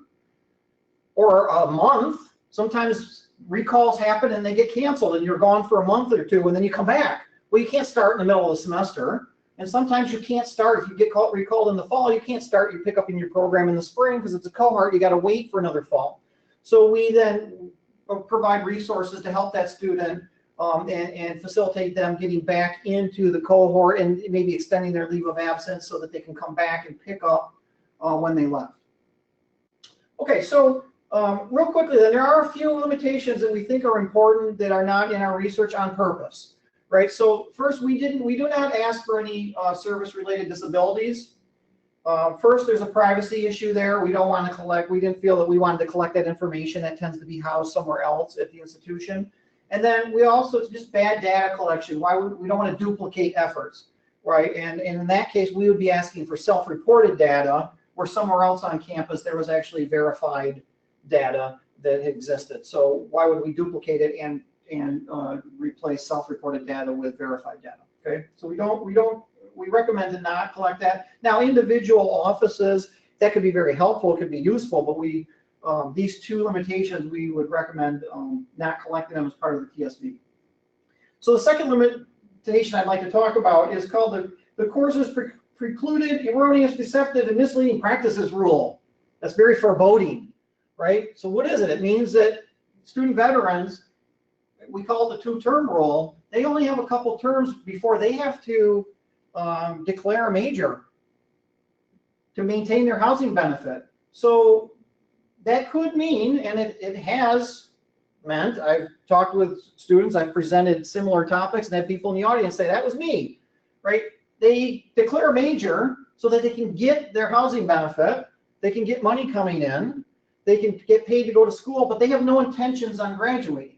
Speaker 3: or a month, sometimes recalls happen and they get canceled and you're gone for a month or two and then you come back. Well, you can't start in the middle of the semester. And sometimes you can't start, if you get recalled in the fall, you can't start, you pick up in your program in the spring because it's a cohort, you got to wait for another fall. So we then provide resources to help that student and facilitate them getting back into the cohort and maybe extending their leave of absence so that they can come back and pick up when they left. Okay, so real quickly then, there are a few limitations that we think are important that are not in our research on purpose. Right. So first, we do not ask for any service-related disabilities. First, there's a privacy issue there. We don't want to collect. We didn't feel that we wanted to collect that information. That tends to be housed somewhere else at the institution. And then we also, it's just bad data collection. We don't want to duplicate efforts, right? And in that case, we would be asking for self-reported data, where somewhere else on campus there was actually verified data that existed. So why would we duplicate it and replace self-reported data with verified data? Okay, so we recommend to not collect that. Now, individual offices, that could be very helpful, it could be useful, but these two limitations we would recommend not collecting them as part of the TSV. So the second limitation I'd like to talk about is called the course's precluded, erroneous, deceptive, and misleading practices rule. That's very foreboding, right? So what is it? It means that student veterans, we call it the two-term rule, they only have a couple terms before they have to declare a major to maintain their housing benefit. So that could mean, and it has meant, I've talked with students, I've presented similar topics and had people in the audience say, that was me, right? They declare a major so that they can get their housing benefit, they can get money coming in, they can get paid to go to school, but they have no intentions on graduating.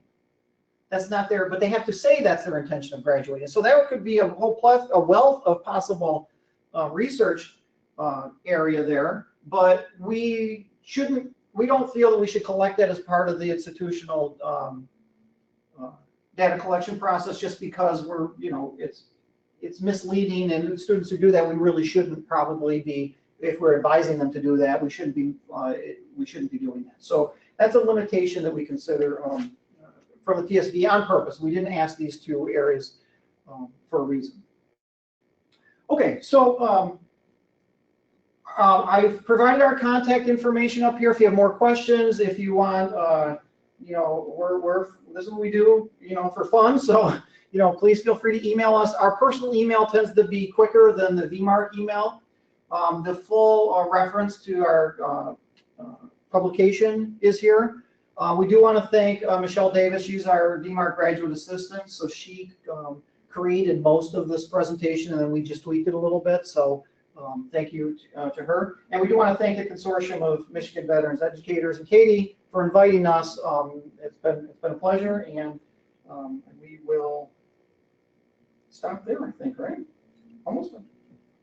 Speaker 3: That's not their, but they have to say that's their intention of graduating. So that could be a wealth of possible research area there, but we don't feel that we should collect that as part of the institutional data collection process just because it's misleading, and students who do that, we really shouldn't probably be, if we're advising them to do that, we shouldn't be doing that. So that's a limitation that we consider from the TSV on purpose. We didn't ask these two areas for a reason. Okay, so I've provided our contact information up here if you have more questions, if you want, this is what we do, for fun. So, please feel free to email us. Our personal email tends to be quicker than the VMark email. The full reference to our publication is here. We do want to thank Michelle Davis. She's our VMark graduate assistant. So she created most of this presentation, and then we just tweaked it a little bit. So thank you to her. And we do want to thank the Consortium of Michigan Veterans Educators and Katie for inviting us. It's been a pleasure, and we will stop there, I think, right? Almost.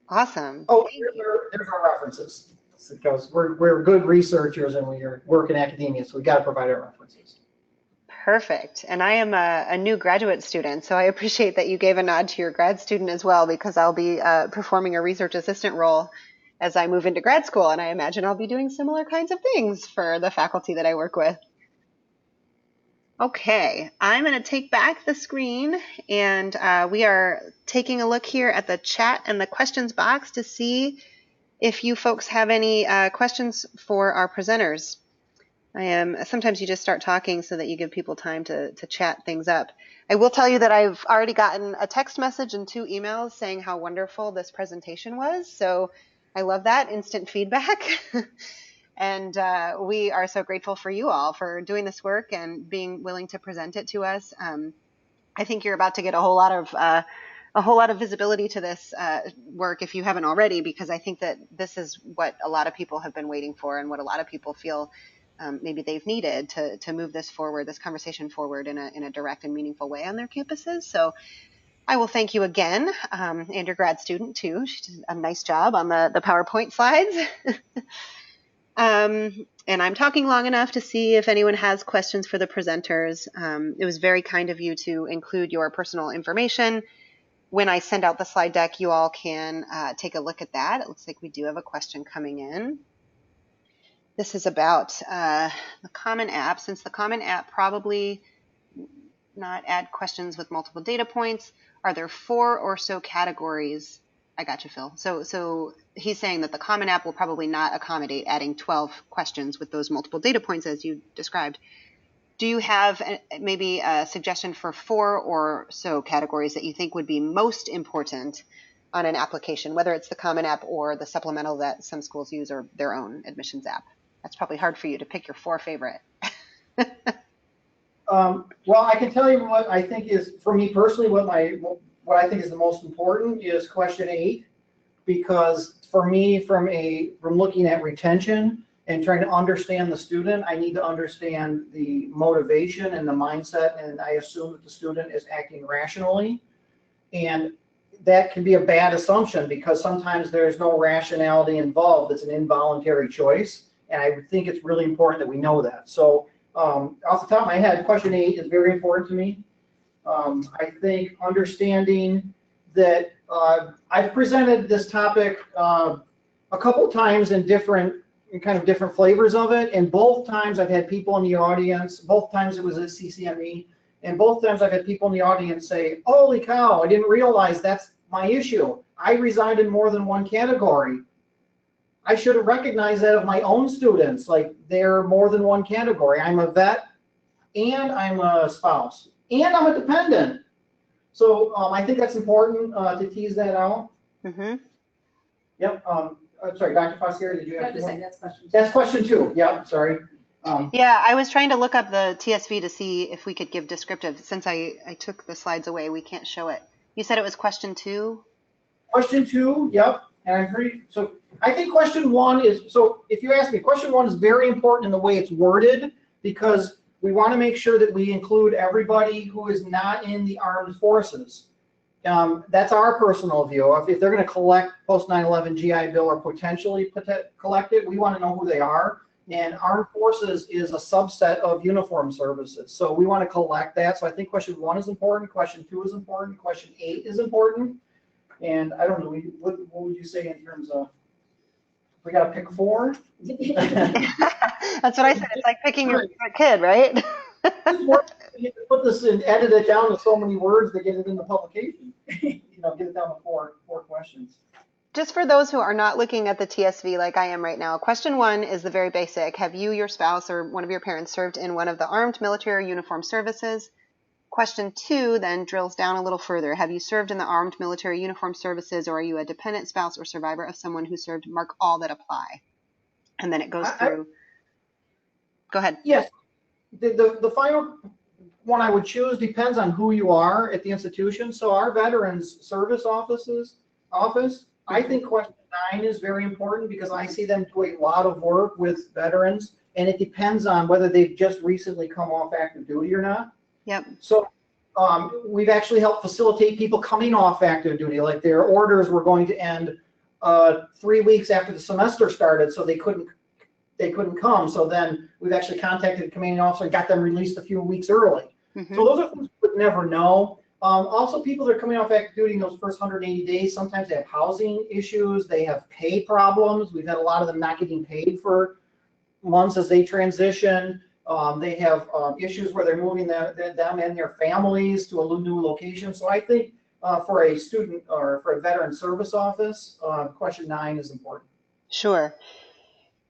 Speaker 1: Awesome.
Speaker 3: Oh,
Speaker 1: Thank you.
Speaker 3: there's our references. Because we're good researchers and we work in academia, so we got to provide our references.
Speaker 1: Perfect. And I am a new graduate student, so I appreciate that you gave a nod to your grad student as well, because I'll be performing a research assistant role as I move into grad school, and I imagine I'll be doing similar kinds of things for the faculty that I work with. Okay, I'm going to take back the screen, and we are taking a look here at the chat and the questions box to see if you folks have any questions for our presenters. Sometimes you just start talking so that you give people time to chat things up. I will tell you that I've already gotten a text message and 2 emails saying how wonderful this presentation was. So I love that instant feedback. And we are so grateful for you all for doing this work and being willing to present it to us. I think you're about to get a whole lot of visibility to this work if you haven't already, because I think that this is what a lot of people have been waiting for and what a lot of people feel maybe they've needed to move this forward, this conversation forward in a direct and meaningful way on their campuses. So I will thank you again, and your grad student too. She did a nice job on the PowerPoint slides. And I'm talking long enough to see if anyone has questions for the presenters. It was very kind of you to include your personal information. When I send out the slide deck, you all can take a look at that. It looks like we do have a question coming in. This is about the Common App. Since the Common App probably not add questions with multiple data points, are there 4 or so categories? I got you, Phil. So he's saying that the Common App will probably not accommodate adding 12 questions with those multiple data points as you described. Do you have maybe a suggestion for 4 or so categories that you think would be most important on an application, whether it's the Common App or the supplemental that some schools use or their own admissions app? That's probably hard for you to pick your 4 favorite.
Speaker 3: Well, I can tell you what I think is, for me personally, what I think is the most important is question 8, because for me, from looking at retention and trying to understand the student, I need to understand the motivation and the mindset, and I assume that the student is acting rationally. And that can be a bad assumption because sometimes there's no rationality involved. It's an involuntary choice, and I think it's really important that we know that. So off the top of my head, question 8 is very important to me. I think understanding that I've presented this topic a couple times in kind of different flavors of it, and both times I've had people in the audience, both times it was at CCME, and both times I've had people in the audience say, holy cow, I didn't realize that's my issue. I reside in more than one category. I should have recognized that of my own students, like they're more than one category. I'm a vet, and I'm a spouse, and I'm a dependent. So I think that's important to tease that out.
Speaker 1: Mm-hmm.
Speaker 3: Yep. I'm sorry, Dr. Fossier, did you have
Speaker 4: say that's question 2.
Speaker 3: That's question 2. Yep, sorry.
Speaker 1: Yeah, I was trying to look up the TSV to see if we could give descriptive. Since I took the slides away, we can't show it. You said it was question 2?
Speaker 3: Question 2, yep. And so I think question 1 is, so if you ask me, question 1 is very important in the way it's worded, because we want to make sure that we include everybody who is not in the armed forces. That's our personal view. If they're going to collect post 9/11 GI Bill or potentially collect it, we want to know who they are. And armed forces is a subset of uniform services. So we want to collect that. So I think question 1 is important. Question 2 is important. Question 8 is important. And I don't know, what would you say in terms of, we got to pick 4?
Speaker 1: That's what I said. It's like picking your favorite kid, right?
Speaker 3: You can put this and edit it down to so many words to get it in the publication. Get it down to 4 questions.
Speaker 1: Just for those who are not looking at the TSV like I am right now, question 1 is the very basic. Have you, your spouse, or one of your parents served in one of the armed military uniform services? Question 2 then drills down a little further. Have you served in the armed military uniform services, or are you a dependent spouse or survivor of someone who served? Mark all that apply. And then it goes through. Go ahead.
Speaker 3: Yes. The final one I would choose depends on who you are at the institution. So our Veterans Service Office, I think question 9 is very important because I see them do a lot of work with veterans, and it depends on whether they've just recently come off active duty or not.
Speaker 1: Yep.
Speaker 3: So we've actually helped facilitate people coming off active duty, like their orders were going to end 3 weeks after the semester started, so they couldn't come. So then we've actually contacted the commanding officer and got them released a few weeks early.
Speaker 1: Mm-hmm.
Speaker 3: So those are things we would never know. Also, people that are coming off active duty in those first 180 days, sometimes they have housing issues, they have pay problems. We've had a lot of them not getting paid for months as they transition. They have issues where they're moving them and their families to a new location. So I think for a student or for a veteran service office, question 9 is important.
Speaker 1: Sure.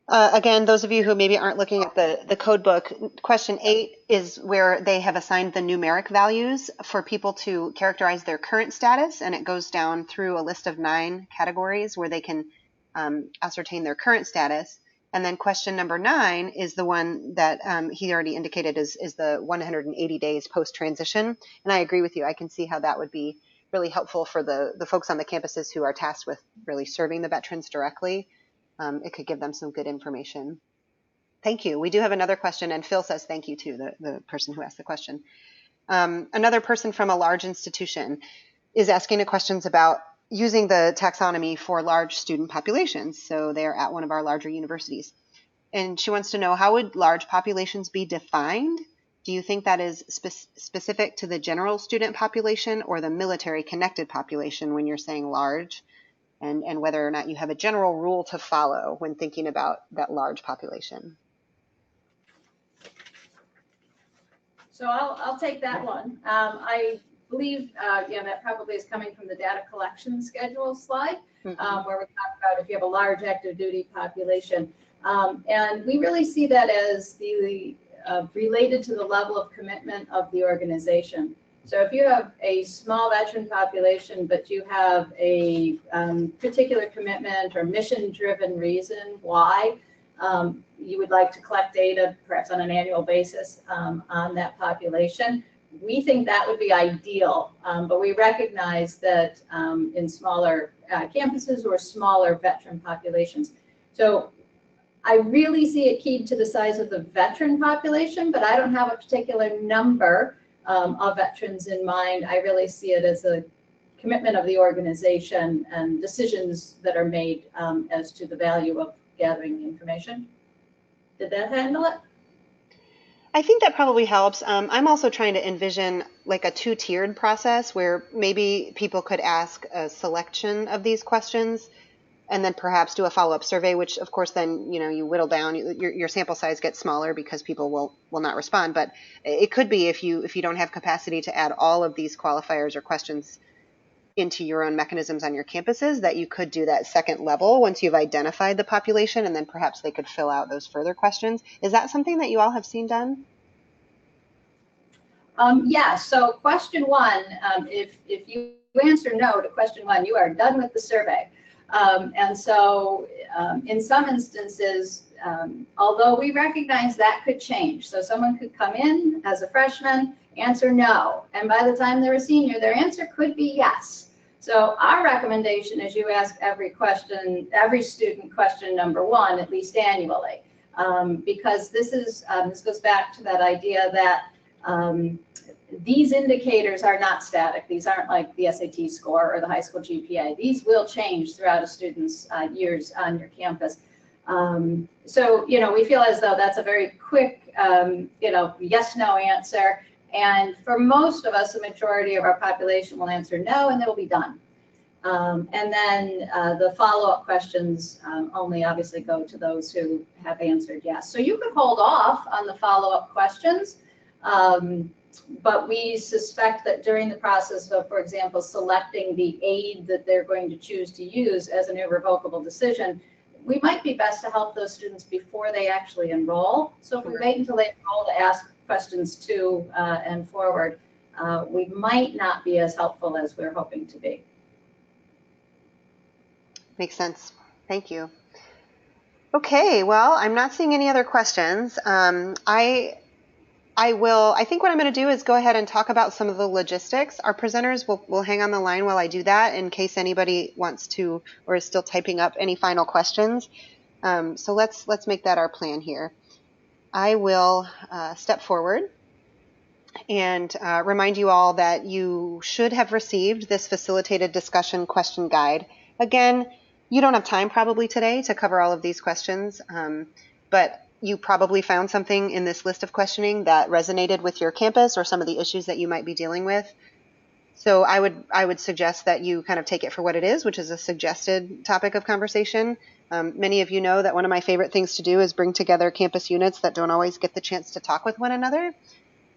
Speaker 1: Again, those of you who maybe aren't looking at the code book, question 8 is where they have assigned the numeric values for people to characterize their current status, and it goes down through a list of 9 categories where they can ascertain their current status. And then question number 9 is the one that he already indicated is the 180 days post-transition. And I agree with you. I can see how that would be really helpful for the folks on the campuses who are tasked with really serving the veterans directly. It could give them some good information. Thank you. We do have another question, and Phil says thank you to the person who asked the question. Another person from a large institution is asking a questions about using the taxonomy for large student populations. So they're at one of our larger universities. And she wants to know, how would large populations be defined? Do you think that is specific to the general student population or the military connected population when you're saying large? And whether or not you have a general rule to follow when thinking about that large population.
Speaker 4: So I'll take that one. I believe that probably is coming from the data collection schedule slide, where we talk about if you have a large active duty population. And we really see that as the related to the level of commitment of the organization. So if you have a small veteran population, but you have a particular commitment or mission-driven reason why you would like to collect data, perhaps on an annual basis, on that population, we think that would be ideal. But we recognize that in smaller campuses or smaller veteran populations. So I really see it keyed to the size of the veteran population, but I don't have a particular number of veterans in mind. I really see it as a commitment of the organization and decisions that are made as to the value of gathering the information. Did that handle it?
Speaker 1: I think that probably helps. I'm also trying to envision like a 2-tiered process where maybe people could ask a selection of these questions and then perhaps do a follow-up survey, which of course then, you whittle down, your sample size gets smaller because people will not respond. But it could be if you don't have capacity to add all of these qualifiers or questions into your own mechanisms on your campuses, that you could do that second level once you've identified the population, and then perhaps they could fill out those further questions. Is that something that you all have seen done?
Speaker 4: Yeah, so question 1, if you answer no to question 1, you are done with the survey. And so in some instances, although we recognize that could change, so someone could come in as a freshman, answer no, and by the time they're a senior, their answer could be yes. So our recommendation is you ask every student question number 1, at least annually, because this goes back to that idea that these indicators are not static. These aren't like the SAT score or the high school GPA. These will change throughout a student's years on your campus. So, we feel as though that's a very quick, yes, no answer. And for most of us, the majority of our population will answer no, and it'll be done. And then the follow-up questions only obviously go to those who have answered yes. So you could hold off on the follow-up questions. But we suspect that during the process of, for example, selecting the aid that they're going to choose to use as an irrevocable decision, we might be best to help those students before they actually enroll. So if we wait until they enroll to ask questions 2 and forward, we might not be as helpful as we're hoping to be.
Speaker 1: Makes sense. Thank you. Okay, well, I'm not seeing any other questions. I think what I'm going to do is go ahead and talk about some of the logistics. Our presenters will hang on the line while I do that in case anybody wants to or is still typing up any final questions. So let's make that our plan here. I will step forward and remind you all that you should have received this facilitated discussion question guide. Again, you don't have time probably today to cover all of these questions, but you probably found something in this list of questioning that resonated with your campus or some of the issues that you might be dealing with. So I would suggest that you kind of take it for what it is, which is a suggested topic of conversation. Many of you know that one of my favorite things to do is bring together campus units that don't always get the chance to talk with one another.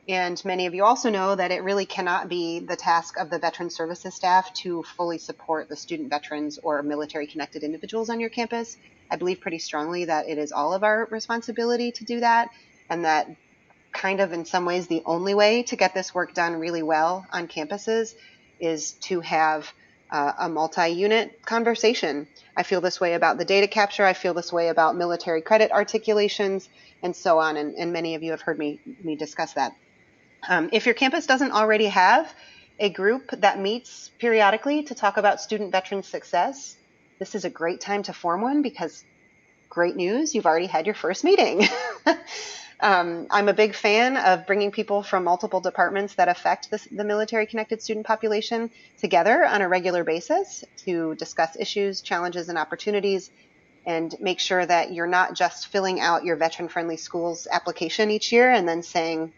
Speaker 1: And many of you also know that it really cannot be the task of the Veteran Services staff to fully support the student veterans or military connected individuals on your campus. I believe pretty strongly that it is all of our responsibility to do that, and that kind of in some ways the only way to get this work done really well on campuses is to have a multi-unit conversation. I feel this way about the data capture. I feel this way about military credit articulations and so on. And many of you have heard me discuss that. If your campus doesn't already have a group that meets periodically to talk about student veteran success, this is a great time to form one because great news, you've already had your first meeting. I'm a big fan of bringing people from multiple departments that affect the military connected student population together on a regular basis to discuss issues, challenges, and opportunities, and make sure that you're not just filling out your veteran friendly schools application each year and then saying,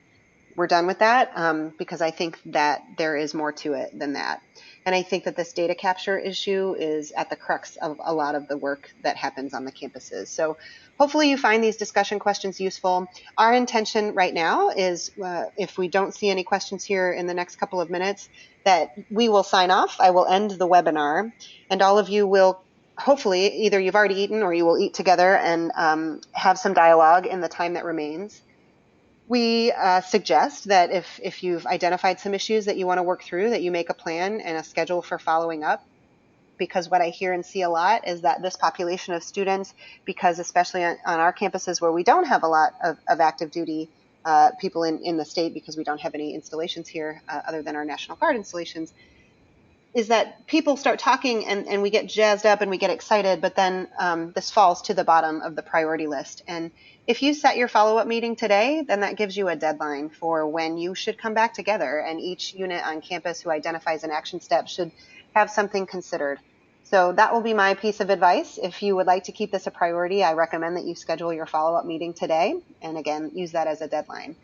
Speaker 1: we're done with that, because I think that there is more to it than that. And I think that this data capture issue is at the crux of a lot of the work that happens on the campuses. So hopefully you find these discussion questions useful. Our intention right now is, if we don't see any questions here in the next couple of minutes, that we will sign off. I will end the webinar, and all of you will hopefully, either you've already eaten or you will eat together and have some dialogue in the time that remains. We suggest that if you've identified some issues that you want to work through, that you make a plan and a schedule for following up. Because what I hear and see a lot is that this population of students, because especially on our campuses where we don't have a lot of active duty people in the state, because we don't have any installations here other than our National Guard installations, is that people start talking and we get jazzed up and we get excited, but then this falls to the bottom of the priority list. And if you set your follow-up meeting today, then that gives you a deadline for when you should come back together, and each unit on campus who identifies an action step should have something considered. So that will be my piece of advice. If you would like to keep this a priority, I recommend that you schedule your follow-up meeting today, and again, use that as a deadline.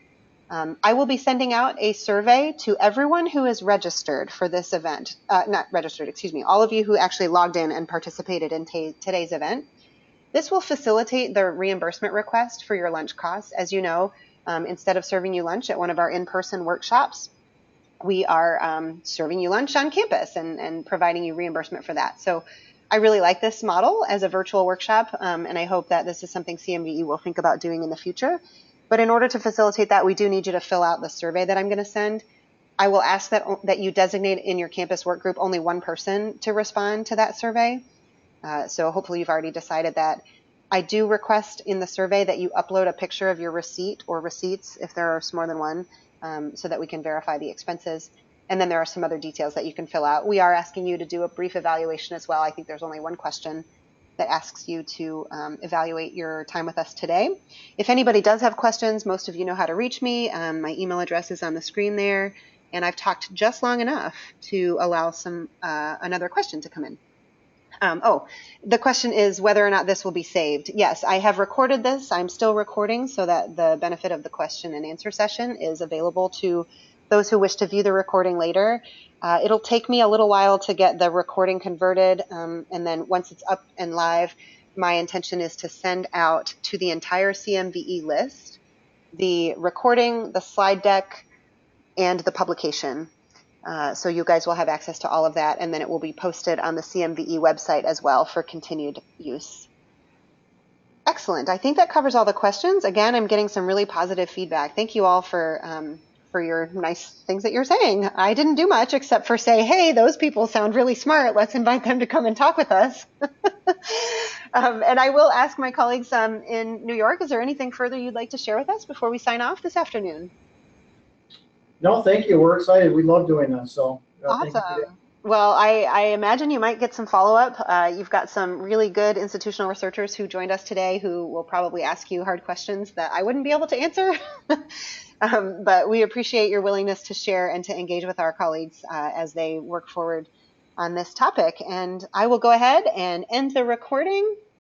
Speaker 1: I will be sending out a survey to everyone who is registered for this event. Not registered, excuse me, all of you who actually logged in and participated in today's event. This will facilitate the reimbursement request for your lunch costs. As you know, instead of serving you lunch at one of our in-person workshops, we are serving you lunch on campus and providing you reimbursement for that. So I really like this model as a virtual workshop, and I hope that this is something CMVE will think about doing in the future. But in order to facilitate that, we do need you to fill out the survey that I'm going to send. I will ask that you designate in your campus work group only one person to respond to that survey. So hopefully you've already decided that. I do request in the survey that you upload a picture of your receipt or receipts if there are more than one, so that we can verify the expenses. And then there are some other details that you can fill out. We are asking you to do a brief evaluation as well. I think there's only one question that asks you to evaluate your time with us today. If anybody does have questions, most of you know how to reach me. My email address is on the screen there, and I've talked just long enough to allow another question to come in. The question is whether or not this will be saved. Yes, I have recorded this. I'm still recording so that the benefit of the question and answer session is available to those who wish to view the recording later. It'll take me a little while to get the recording converted, and then once it's up and live, my intention is to send out to the entire CMVE list the recording, the slide deck, and the publication. So you guys will have access to all of that, and then it will be posted on the CMVE website as well for continued use. Excellent. I think that covers all the questions. Again, I'm getting some really positive feedback. Thank you all for your nice things that you're saying. I didn't do much except for say, hey, those people sound really smart. Let's invite them to come and talk with us. And I will ask my colleagues in New York, is there anything further you'd like to share with us before we sign off this afternoon?
Speaker 3: No, thank you. We're excited. We love doing this. So
Speaker 1: Awesome. Well, I imagine you might get some follow-up. You've got some really good institutional researchers who joined us today who will probably ask you hard questions that I wouldn't be able to answer. But we appreciate your willingness to share and to engage with our colleagues as they work forward on this topic. And I will go ahead and end the recording.